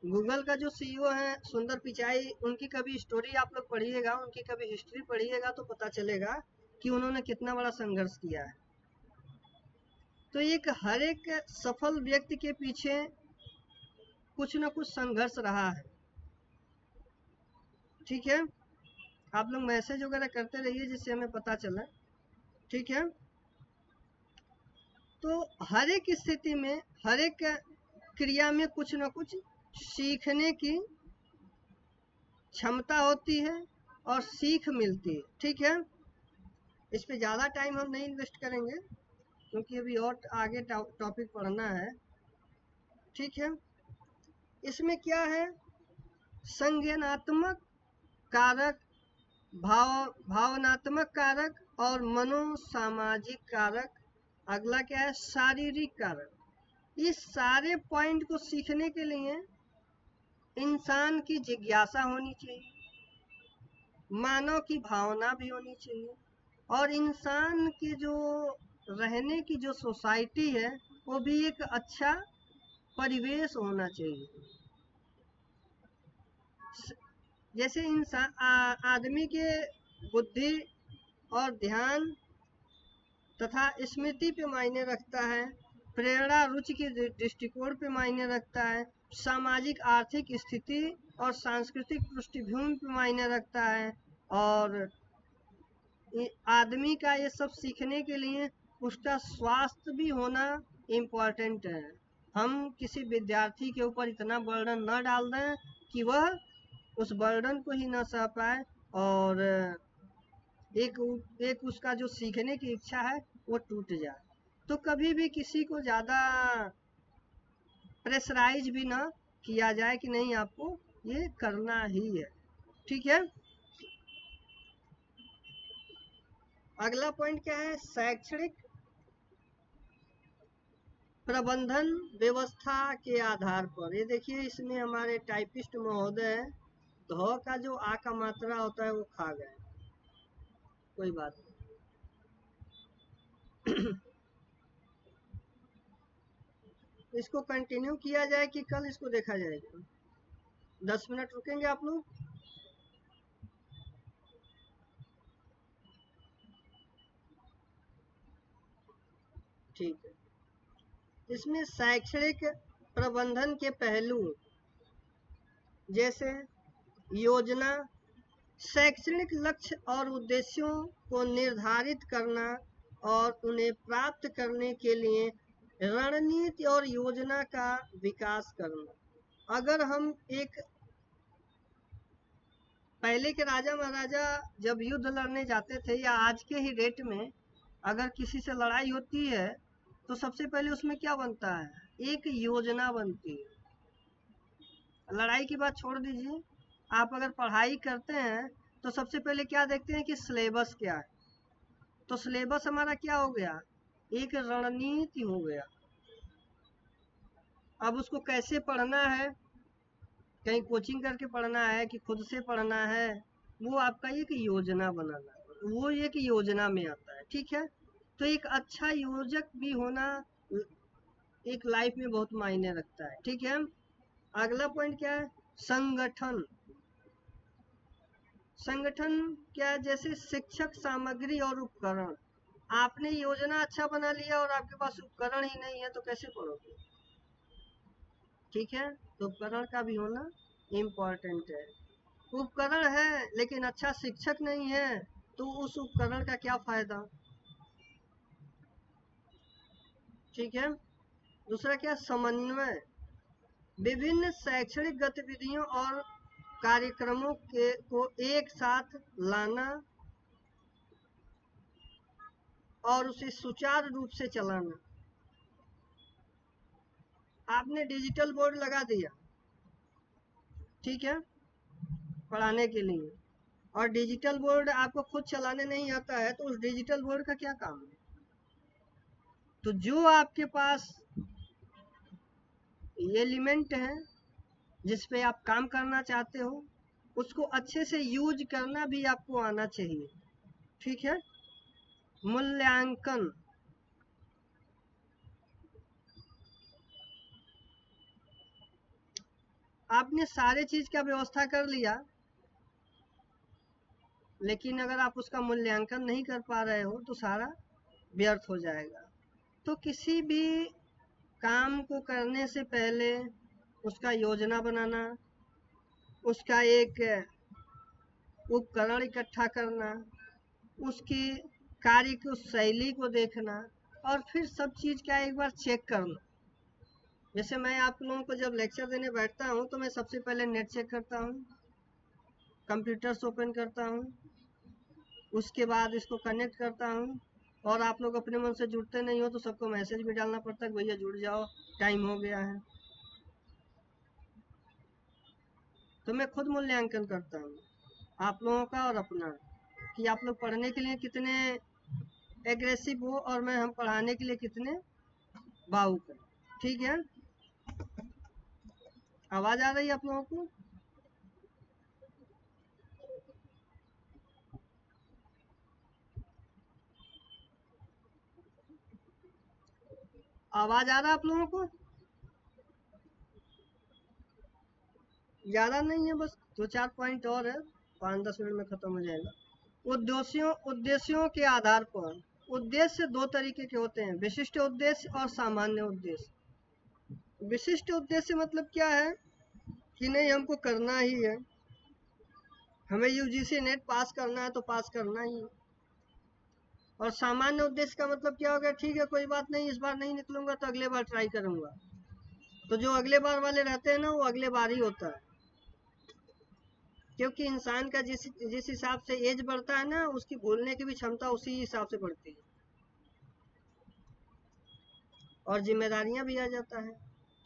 गूगल का जो सीईओ है सुंदर पिचाई, उनकी कभी स्टोरी आप लोग पढ़िएगा, उनकी कभी हिस्ट्री पढ़िएगा तो पता चलेगा कि उन्होंने कितना बड़ा संघर्ष किया है। तो एक हर एक सफल व्यक्ति के पीछे कुछ ना कुछ संघर्ष रहा है। ठीक है, आप लोग मैसेज वगैरह करते रहिए जिससे हमें पता चला। ठीक है, तो हर एक स्थिति में, हर एक क्रिया में कुछ ना कुछ सीखने की क्षमता होती है और सीख मिलती है। ठीक है, इस पे ज़्यादा टाइम हम नहीं इन्वेस्ट करेंगे क्योंकि अभी और आगे टॉपिक पढ़ना है। ठीक है, इसमें क्या है? संज्ञानात्मक कारक, भावनात्मक कारक और मनोसामाजिक कारक। अगला क्या है? शारीरिक कारक। इस सारे पॉइंट को सीखने के लिए इंसान की जिज्ञासा होनी चाहिए, मानव की भावना भी होनी चाहिए, और इंसान की जो रहने की जो सोसाइटी है वो भी एक अच्छा परिवेश होना चाहिए। जैसे इंसान आदमी के बुद्धि और ध्यान तथा स्मृति पे मायने रखता है, प्रेरणा रुचि के दृष्टिकोण पे मायने रखता है, सामाजिक आर्थिक स्थिति और सांस्कृतिक पृष्ठभूमि पे मायने रखता है, और आदमी का ये सब सीखने के लिए उसका स्वास्थ्य भी होना इम्पोर्टेंट है। हम किसी विद्यार्थी के ऊपर इतना बर्डन न डाल दें कि वह उस बर्डन को ही न सह पाए और एक उसका जो सीखने की इच्छा है वो टूट जाए। तो कभी भी किसी को ज़्यादा प्रेशराइज भी ना किया जाए कि नहीं आपको ये करना ही है। ठीक है, अगला पॉइंट क्या है? शैक्षणिक प्रबंधन व्यवस्था के आधार पर। ये देखिए इसमें हमारे टाइपिस्ट महोदय ध का जो आ का मात्रा होता है वो खा गए, कोई बात नहीं। इसको कंटिन्यू किया जाए कि कल इसको देखा जाएगा? 10 मिनट रुकेंगे आप लोग? ठीक है, इसमें शैक्षणिक प्रबंधन के पहलू जैसे योजना, शैक्षणिक लक्ष्य और उद्देश्यों को निर्धारित करना और उन्हें प्राप्त करने के लिए रणनीति और योजना का विकास करना। अगर हम एक पहले के राजा महाराजा जब युद्ध लड़ने जाते थे या आज के ही डेट में अगर किसी से लड़ाई होती है तो सबसे पहले उसमें क्या बनता है? एक योजना बनती है। लड़ाई की बात छोड़ दीजिए, आप अगर पढ़ाई करते हैं तो सबसे पहले क्या देखते हैं कि सिलेबस क्या है। तो सिलेबस हमारा क्या हो गया? एक रणनीति हो गया। अब उसको कैसे पढ़ना है, कहीं कोचिंग करके पढ़ना है कि खुद से पढ़ना है, वो आपका एक योजना बनाना, वो एक योजना में आता है। ठीक है, तो एक अच्छा योजक भी होना एक लाइफ में बहुत मायने रखता है। ठीक है, अगला पॉइंट क्या है? संगठन। संगठन क्या? जैसे शिक्षक, सामग्री और उपकरण। आपने योजना अच्छा बना लिया और आपके पास उपकरण ही नहीं है तो कैसे पढ़ोगे? ठीक है, तो उपकरण का भी होना इम्पोर्टेंट है। उपकरण है लेकिन अच्छा शिक्षक नहीं है तो उस उपकरण का क्या फायदा? ठीक है, दूसरा क्या? समन्वय। विभिन्न शैक्षणिक गतिविधियों और कार्यक्रमों को एक साथ लाना और उसे सुचारू रूप से चलाना। आपने डिजिटल बोर्ड लगा दिया, ठीक है, पढ़ाने के लिए, और डिजिटल बोर्ड आपको खुद चलाने नहीं आता है तो उस डिजिटल बोर्ड का क्या काम है? तो जो आपके पास एलिमेंट है जिस पे आप काम करना चाहते हो उसको अच्छे से यूज करना भी आपको आना चाहिए। ठीक है, मूल्यांकन। आपने सारे चीज का व्यवस्था कर लिया लेकिन अगर आप उसका मूल्यांकन नहीं कर पा रहे हो तो सारा व्यर्थ हो जाएगा। तो किसी भी काम को करने से पहले उसका योजना बनाना, उसका एक उपकरण इकट्ठा करना, उसकी कार्य की उस शैली को देखना और फिर सब चीज़ का एक बार चेक करना। जैसे मैं आप लोगों को जब लेक्चर देने बैठता हूँ तो मैं सबसे पहले नेट चेक करता हूँ, कंप्यूटर्स ओपन करता हूँ, उसके बाद इसको कनेक्ट करता हूँ, और आप लोग अपने मन से जुड़ते नहीं हो तो सबको मैसेज भी डालना पड़ता है भैया जुड़ जाओ टाइम हो गया है। तो मैं खुद मूल्यांकन करता हूँ आप लोगों का और अपना कि आप लोग पढ़ने के लिए कितने एग्रेसिव हो और मैं हम पढ़ाने के लिए कितने भावुक हैं। ठीक है, आवाज़ आ रही है आप लोगों को? आवाज़ आ रहा है आप लोगों को? ज़्यादा नहीं है, बस 2-4 पॉइंट और है, 5-10 मिनट में ख़त्म हो जाएगा। उद्देश्यों के आधार पर उद्देश्य दो तरीके के होते हैं, विशिष्ट उद्देश्य और सामान्य उद्देश्य। विशिष्ट उद्देश्य मतलब क्या है कि नहीं हमको करना ही है, हमें यूजीसी नेट पास करना है तो पास करना ही है। और सामान्य उद्देश्य का मतलब क्या हो गया, ठीक है कोई बात नहीं, इस बार नहीं निकलूंगा तो अगले बार ट्राई करूंगा। तो जो अगले बार वाले रहते हैं ना वो अगले बार ही होता है, क्योंकि इंसान का जिस हिसाब से एज बढ़ता है ना, उसकी भूलने की भी क्षमता उसी हिसाब से बढ़ती है और जिम्मेदारियां भी आ जाता है।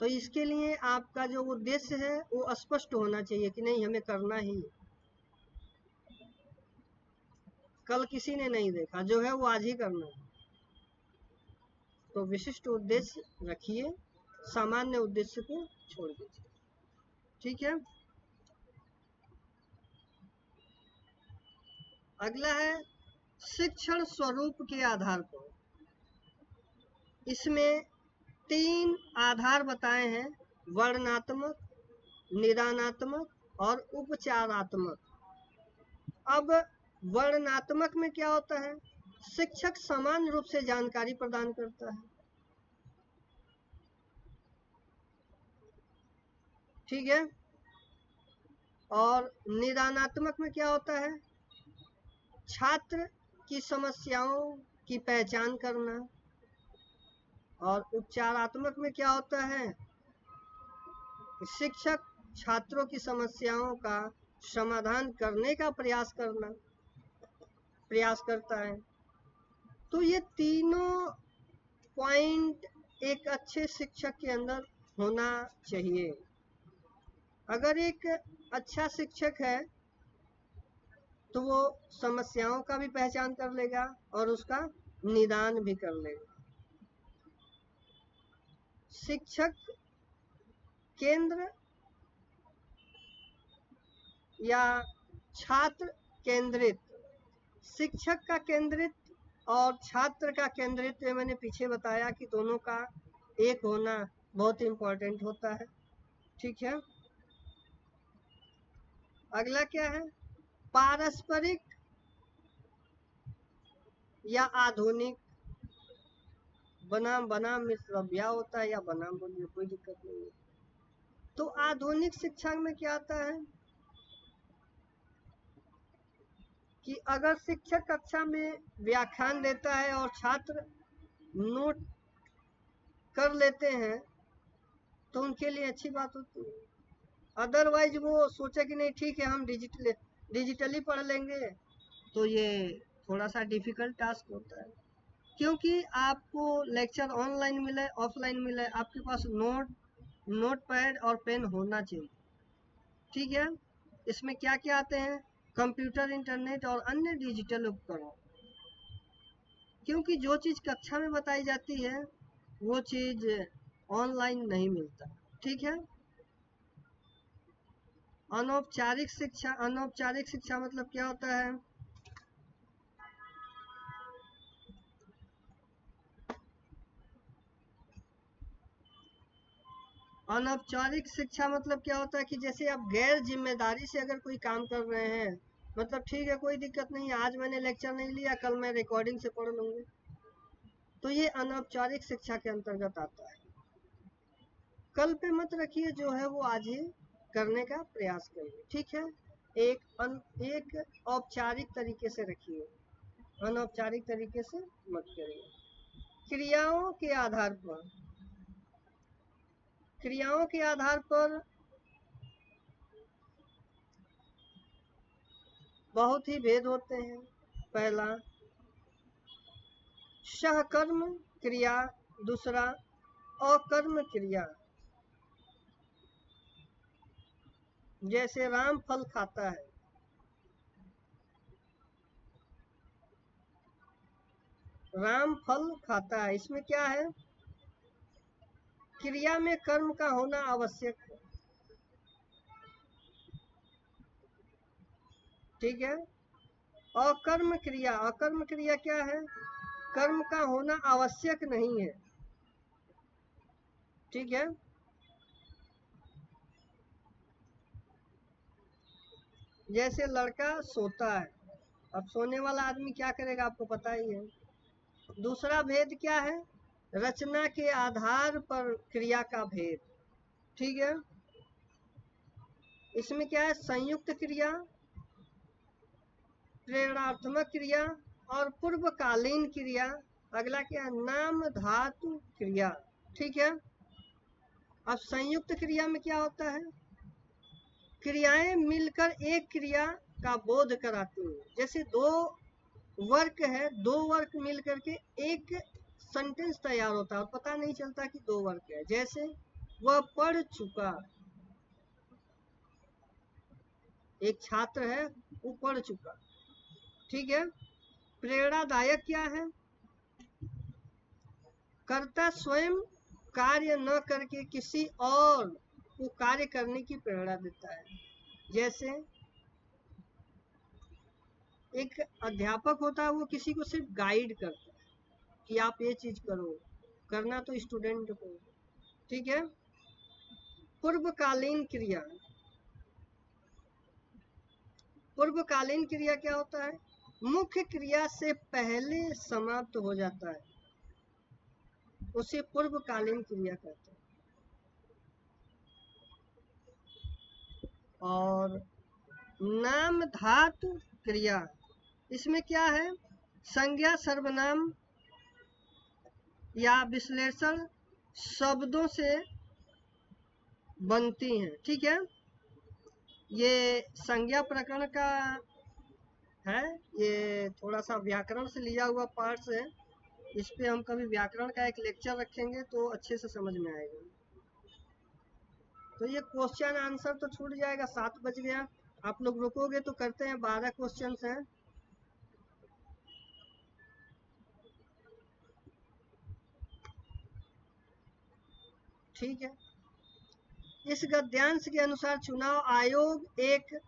तो इसके लिए आपका जो उद्देश्य है वो स्पष्ट होना चाहिए कि नहीं हमें करना ही, कल किसी ने नहीं देखा, जो है वो आज ही करना है। तो विशिष्ट उद्देश्य रखिए, सामान्य उद्देश्य को छोड़ दीजिए, ठीक है। अगला है शिक्षण स्वरूप के आधार पर। इसमें 3 आधार बताए हैं, वर्णनात्मक, निदानात्मक और उपचारात्मक। अब वर्णनात्मक में क्या होता है, शिक्षक समान रूप से जानकारी प्रदान करता है, ठीक है। और निदानात्मक में क्या होता है, छात्र की समस्याओं की पहचान करना। और उपचारात्मक में क्या होता है, शिक्षक छात्रों की समस्याओं का समाधान करने का प्रयास करता है। तो ये तीनों पॉइंट एक अच्छे शिक्षक के अंदर होना चाहिए। अगर एक अच्छा शिक्षक है तो वो समस्याओं का भी पहचान कर लेगा और उसका निदान भी कर लेगा। शिक्षक केंद्र या छात्र केंद्रित, शिक्षक का केंद्रित और छात्र का केंद्रित मैंने पीछे बताया कि दोनों का एक होना बहुत इंपॉर्टेंट होता है, ठीक है। अगला क्या है, पारस्परिक या आधुनिक। बनाम में श्रव्या होता है या बनाम बोलिए, कोई दिक्कत नहीं है। तो आधुनिक शिक्षा में क्या आता है कि अगर शिक्षक कक्षा में व्याख्यान देता है और छात्र नोट कर लेते हैं तो उनके लिए अच्छी बात होती है। अदरवाइज वो सोचे कि नहीं ठीक है हम डिजिटली पढ़ लेंगे, तो ये थोड़ा सा डिफिकल्ट टास्क होता है। क्योंकि आपको लेक्चर ऑनलाइन मिले ऑफलाइन मिले, आपके पास नोट पैड और पेन होना चाहिए, ठीक है। इसमें क्या क्या आते हैं, कंप्यूटर, इंटरनेट और अन्य डिजिटल उपकरण। क्योंकि जो चीज़ कक्षा में बताई जाती है वो चीज़ ऑनलाइन नहीं मिलता, ठीक है। अनौपचारिक शिक्षा, अनौपचारिक शिक्षा मतलब क्या होता है, अनौपचारिक शिक्षा मतलब क्या होता है कि जैसे आप गैर जिम्मेदारी से अगर कोई काम कर रहे हैं, मतलब ठीक है कोई दिक्कत नहीं है, आज मैंने लेक्चर नहीं लिया कल मैं रिकॉर्डिंग से पढ़ लूंगी, तो ये अनौपचारिक शिक्षा के अंतर्गत आता है। कल पे मत रखिए, जो है वो आज ही करने का प्रयास करिए, ठीक है। एक औपचारिक तरीके से रखिए, अनौपचारिक तरीके से मत करिए। क्रियाओं के आधार पर, क्रियाओं के आधार पर बहुत ही भेद होते हैं। पहला सहकर्म क्रिया, दूसरा अकर्म क्रिया। जैसे राम फल खाता है, राम फल खाता है, इसमें क्या है, क्रिया में कर्म का होना आवश्यक है, ठीक है। अकर्म क्रिया, अकर्म क्रिया क्या है, कर्म का होना आवश्यक नहीं है, ठीक है। जैसे लड़का सोता है, अब सोने वाला आदमी क्या करेगा आपको पता ही है, दूसरा भेद क्या है? रचना के आधार पर क्रिया का भेद। ठीक है, इसमें क्या है? संयुक्त क्रिया, प्रेरणात्मक क्रिया और पूर्वकालीन क्रिया। अगला क्या है? नाम धातु क्रिया। ठीक है, अब संयुक्त क्रिया में क्या होता है? क्रियाएं मिलकर एक क्रिया का बोध कराती हैं। जैसे दो वर्क है, दो वर्क मिलकर के एक सेंटेंस तैयार होता है और पता नहीं चलता कि दो वर्क है। जैसे वह पढ़ चुका, एक छात्र है, वो पढ़ चुका। ठीक है, प्रेरणादायक क्या है? कर्ता स्वयं कार्य न करके किसी और को कार्य करने की प्रेरणा देता है। जैसे एक अध्यापक होता है, वो किसी को सिर्फ गाइड करता है कि आप ये चीज करो, करना तो स्टूडेंट को। ठीक है, पूर्वकालीन क्रिया। पूर्वकालीन क्रिया क्या होता है? मुख्य क्रिया से पहले समाप्त हो जाता है, उसे पूर्वकालीन क्रिया कहते हैं। और नाम धातु क्रिया, इसमें क्या है? संज्ञा सर्वनाम या विश्लेषण शब्दों से बनती हैं। ठीक है, ये संज्ञा प्रकरण का है, ये थोड़ा सा व्याकरण से लिया हुआ पार्ट्स है। इस पे हम कभी व्याकरण का एक लेक्चर रखेंगे तो अच्छे से समझ में आएगा। तो ये क्वेश्चन आंसर तो छूट जाएगा, 7 बज गया। आप लोग रुकोगे तो करते हैं, 12 क्वेश्चन हैं। ठीक है, इस गद्यांश के अनुसार चुनाव आयोग एक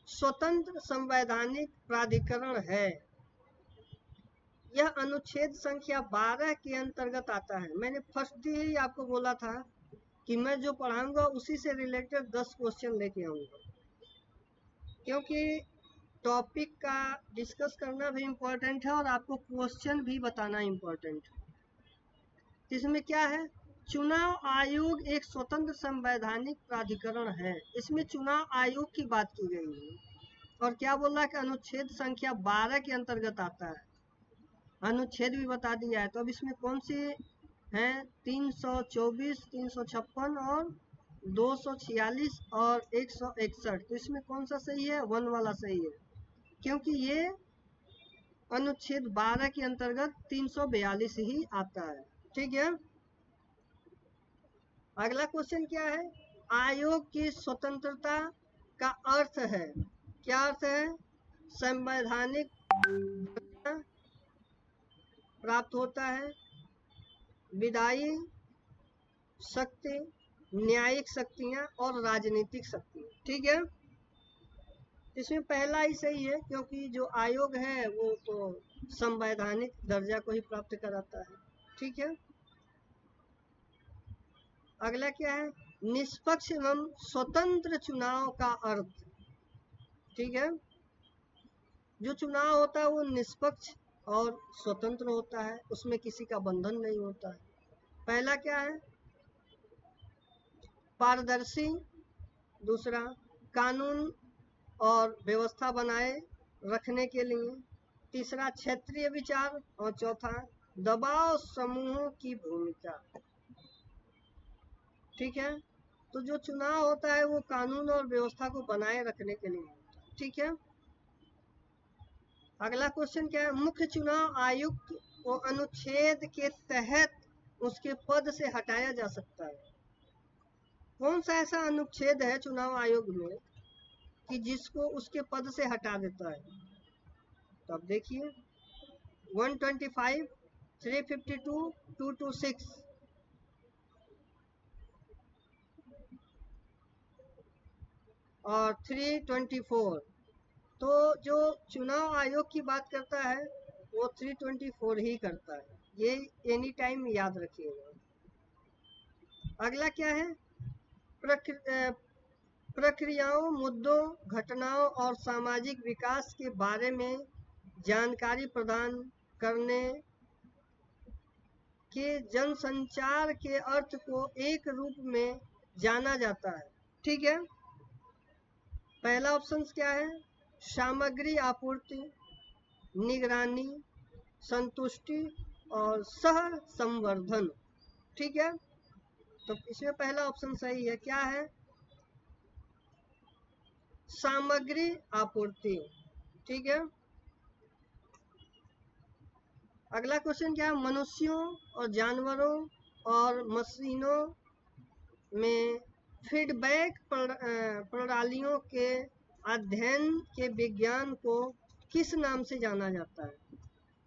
स्वतंत्र संवैधानिक प्राधिकरण है। यह अनुच्छेद संख्या 12 के अंतर्गत आता है। मैंने फर्स्ट डे ही आपको बोला था कि मैं जो पढ़ाऊंगा उसी से रिलेटेड 10 क्वेश्चन लेके आऊंगा, क्योंकि टॉपिक का डिस्कस करना भी इम्पोर्टेंट है और आपको क्वेश्चन भी बताना इम्पोर्टेंट है। इसमें क्या है? चुनाव आयोग एक स्वतंत्र संवैधानिक प्राधिकरण है। इसमें चुनाव आयोग की बात की गई है और क्या बोल रहा है कि अनुच्छेद संख्या 12 के अंतर्गत आता है। अनुच्छेद भी बता दिया है। तो अब इसमें कौन सी हैं? 324, 356 और 246 और 161। तो इसमें कौन सा सही है? 1 वाला सही है, क्योंकि ये अनुच्छेद 12 के अंतर्गत 342 ही आता है। ठीक है, अगला क्वेश्चन क्या है? आयोग की स्वतंत्रता का अर्थ है, क्या अर्थ है? संवैधानिक प्राप्त होता है, विधायी शक्ति, न्यायिक शक्तियां और राजनीतिक शक्तियां। ठीक है, इसमें पहला ही सही है, क्योंकि जो आयोग है वो तो संवैधानिक दर्जा को ही प्राप्त कराता है। ठीक है, अगला क्या है? निष्पक्ष एवं स्वतंत्र चुनाव का अर्थ। ठीक है, जो चुनाव होता है वो निष्पक्ष और स्वतंत्र होता है, उसमें किसी का बंधन नहीं होता है। पहला क्या है? पारदर्शी, दूसरा कानून और व्यवस्था बनाए रखने के लिए, तीसरा क्षेत्रीय विचार और चौथा दबाव समूहों की भूमिका। ठीक है, तो जो चुनाव होता है वो कानून और व्यवस्था को बनाए रखने के लिए होता है। ठीक है, अगला क्वेश्चन क्या है? मुख्य चुनाव आयुक्त को अनुच्छेद के तहत उसके पद से हटाया जा सकता है। कौन सा ऐसा अनुच्छेद है चुनाव आयोग में कि जिसको उसके पद से हटा देता है? तो अब देखिए, 125, 352, 226 और 324। तो जो चुनाव आयोग की बात करता है वो 324 ही करता है, ये एनी टाइम याद रखिएगा। अगला क्या है? प्रक्रियाओं, मुद्दों, घटनाओं और सामाजिक विकास के बारे में जानकारी प्रदान करने के जनसंचार के अर्थ को एक रूप में जाना जाता है। ठीक है, पहला ऑप्शन क्या है? सामग्री आपूर्ति, निगरानी, संतुष्टि और सह संवर्धन। ठीक है, तो इसमें पहला ऑप्शन सही है। क्या है? सामग्री आपूर्ति। ठीक है, अगला क्वेश्चन क्या है? मनुष्यों और जानवरों और मशीनों में फीडबैक प्रणालियों के अध्ययन के विज्ञान को किस नाम से जाना जाता है?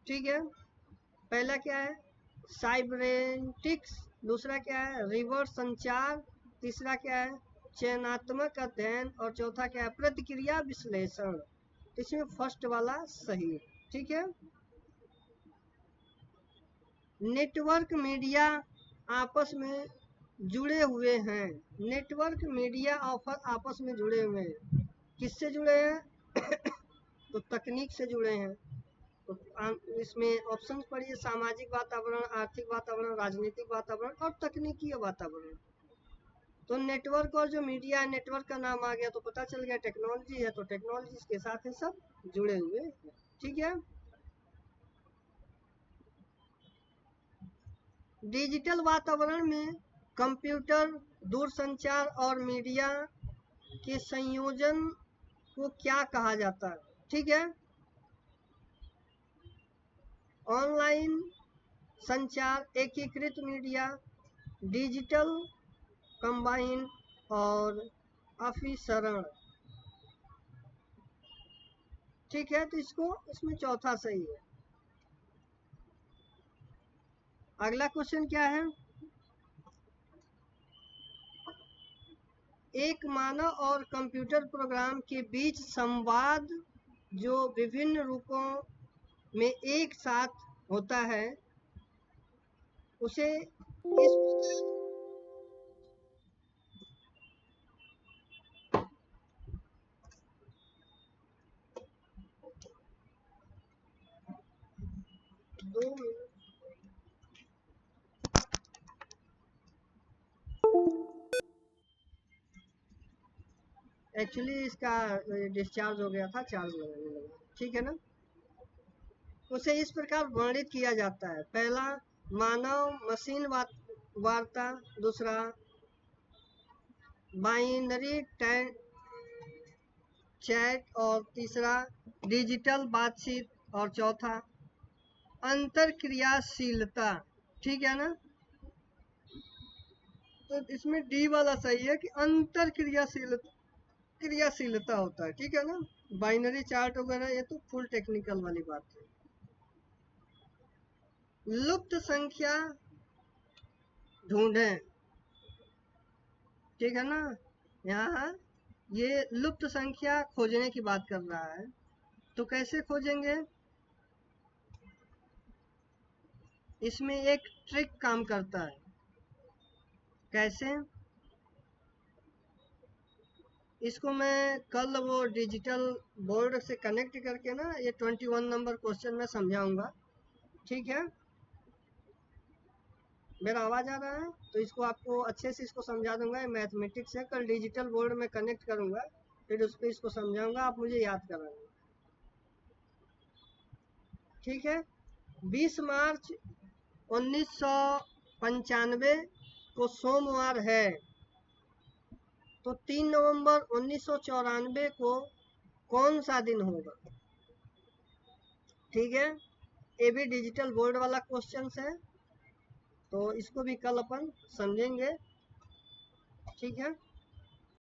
ठीक है, पहला क्या है? साइबरेंटिक्स, दूसरा क्या है? रिवर्स संचार, तीसरा क्या है? चयनात्मक अध्ययन, और चौथा क्या है? प्रतिक्रिया विश्लेषण। इसमें फर्स्ट वाला सही है। ठीक है, नेटवर्क मीडिया आपस में जुड़े हुए हैं। नेटवर्क मीडिया आपस में जुड़े हुए हैं। किससे जुड़े हैं? तो तकनीक से जुड़े हैं। तो इसमें ऑप्शन पढ़िए: सामाजिक वातावरण, आर्थिक वातावरण, राजनीतिक वातावरण और तकनीकी वातावरण। तो नेटवर्क और जो मीडिया है, नेटवर्क का नाम आ गया तो पता चल गया टेक्नोलॉजी है, तो टेक्नोलॉजी के साथ ही सब जुड़े हुए हैं। ठीक है, डिजिटल वातावरण में कंप्यूटर, दूरसंचार और मीडिया के संयोजन को क्या कहा जाता है? ठीक है, ऑनलाइन संचार, एकीकृत मीडिया, डिजिटल कंबाइन और अभिसरण। ठीक है, तो इसमें चौथा सही है। अगला क्वेश्चन क्या है? एक मानव और कंप्यूटर प्रोग्राम के बीच संवाद जो विभिन्न रूपों में एक साथ होता है उसे इस दो एक्चुअली इसका डिस्चार्ज हो गया था, चार्ज लगाने लगा। ठीक है ना, उसे इस प्रकार वर्णित किया जाता है: पहला मानव मशीन वार्ता, दूसरा बाइनरी चैट, और तीसरा डिजिटल बातचीत, और चौथा अंतरक्रियाशीलता। ठीक है ना, तो इसमें डी वाला सही है कि क्रियाशीलता होता है। ठीक है ना, बाइनरी चार्ट वगैरह ये तो फुल टेक्निकल वाली बात है। लुप्त संख्या ढूंढें। ठीक है ना, यहाँ ये लुप्त संख्या खोजने की बात कर रहा है। तो कैसे खोजेंगे? इसमें एक ट्रिक काम करता है। कैसे? इसको मैं कल वो डिजिटल बोर्ड से कनेक्ट करके ना ये 21 नंबर क्वेश्चन में समझाऊंगा। ठीक है, मेरा आवाज आ रहा है? तो इसको आपको अच्छे से इसको समझा दूंगा। मैथमेटिक्स है, कल डिजिटल बोर्ड में कनेक्ट करूंगा, फिर उस पर इसको समझाऊंगा, आप मुझे याद कराएंगे। ठीक है, 20 मार्च 1995 को सोमवार है, तो 3 नवंबर 1994 को कौन सा दिन होगा? ठीक है, ये भी डिजिटल बोर्ड वाला क्वेश्चन है, तो इसको भी कल अपन समझेंगे। ठीक है।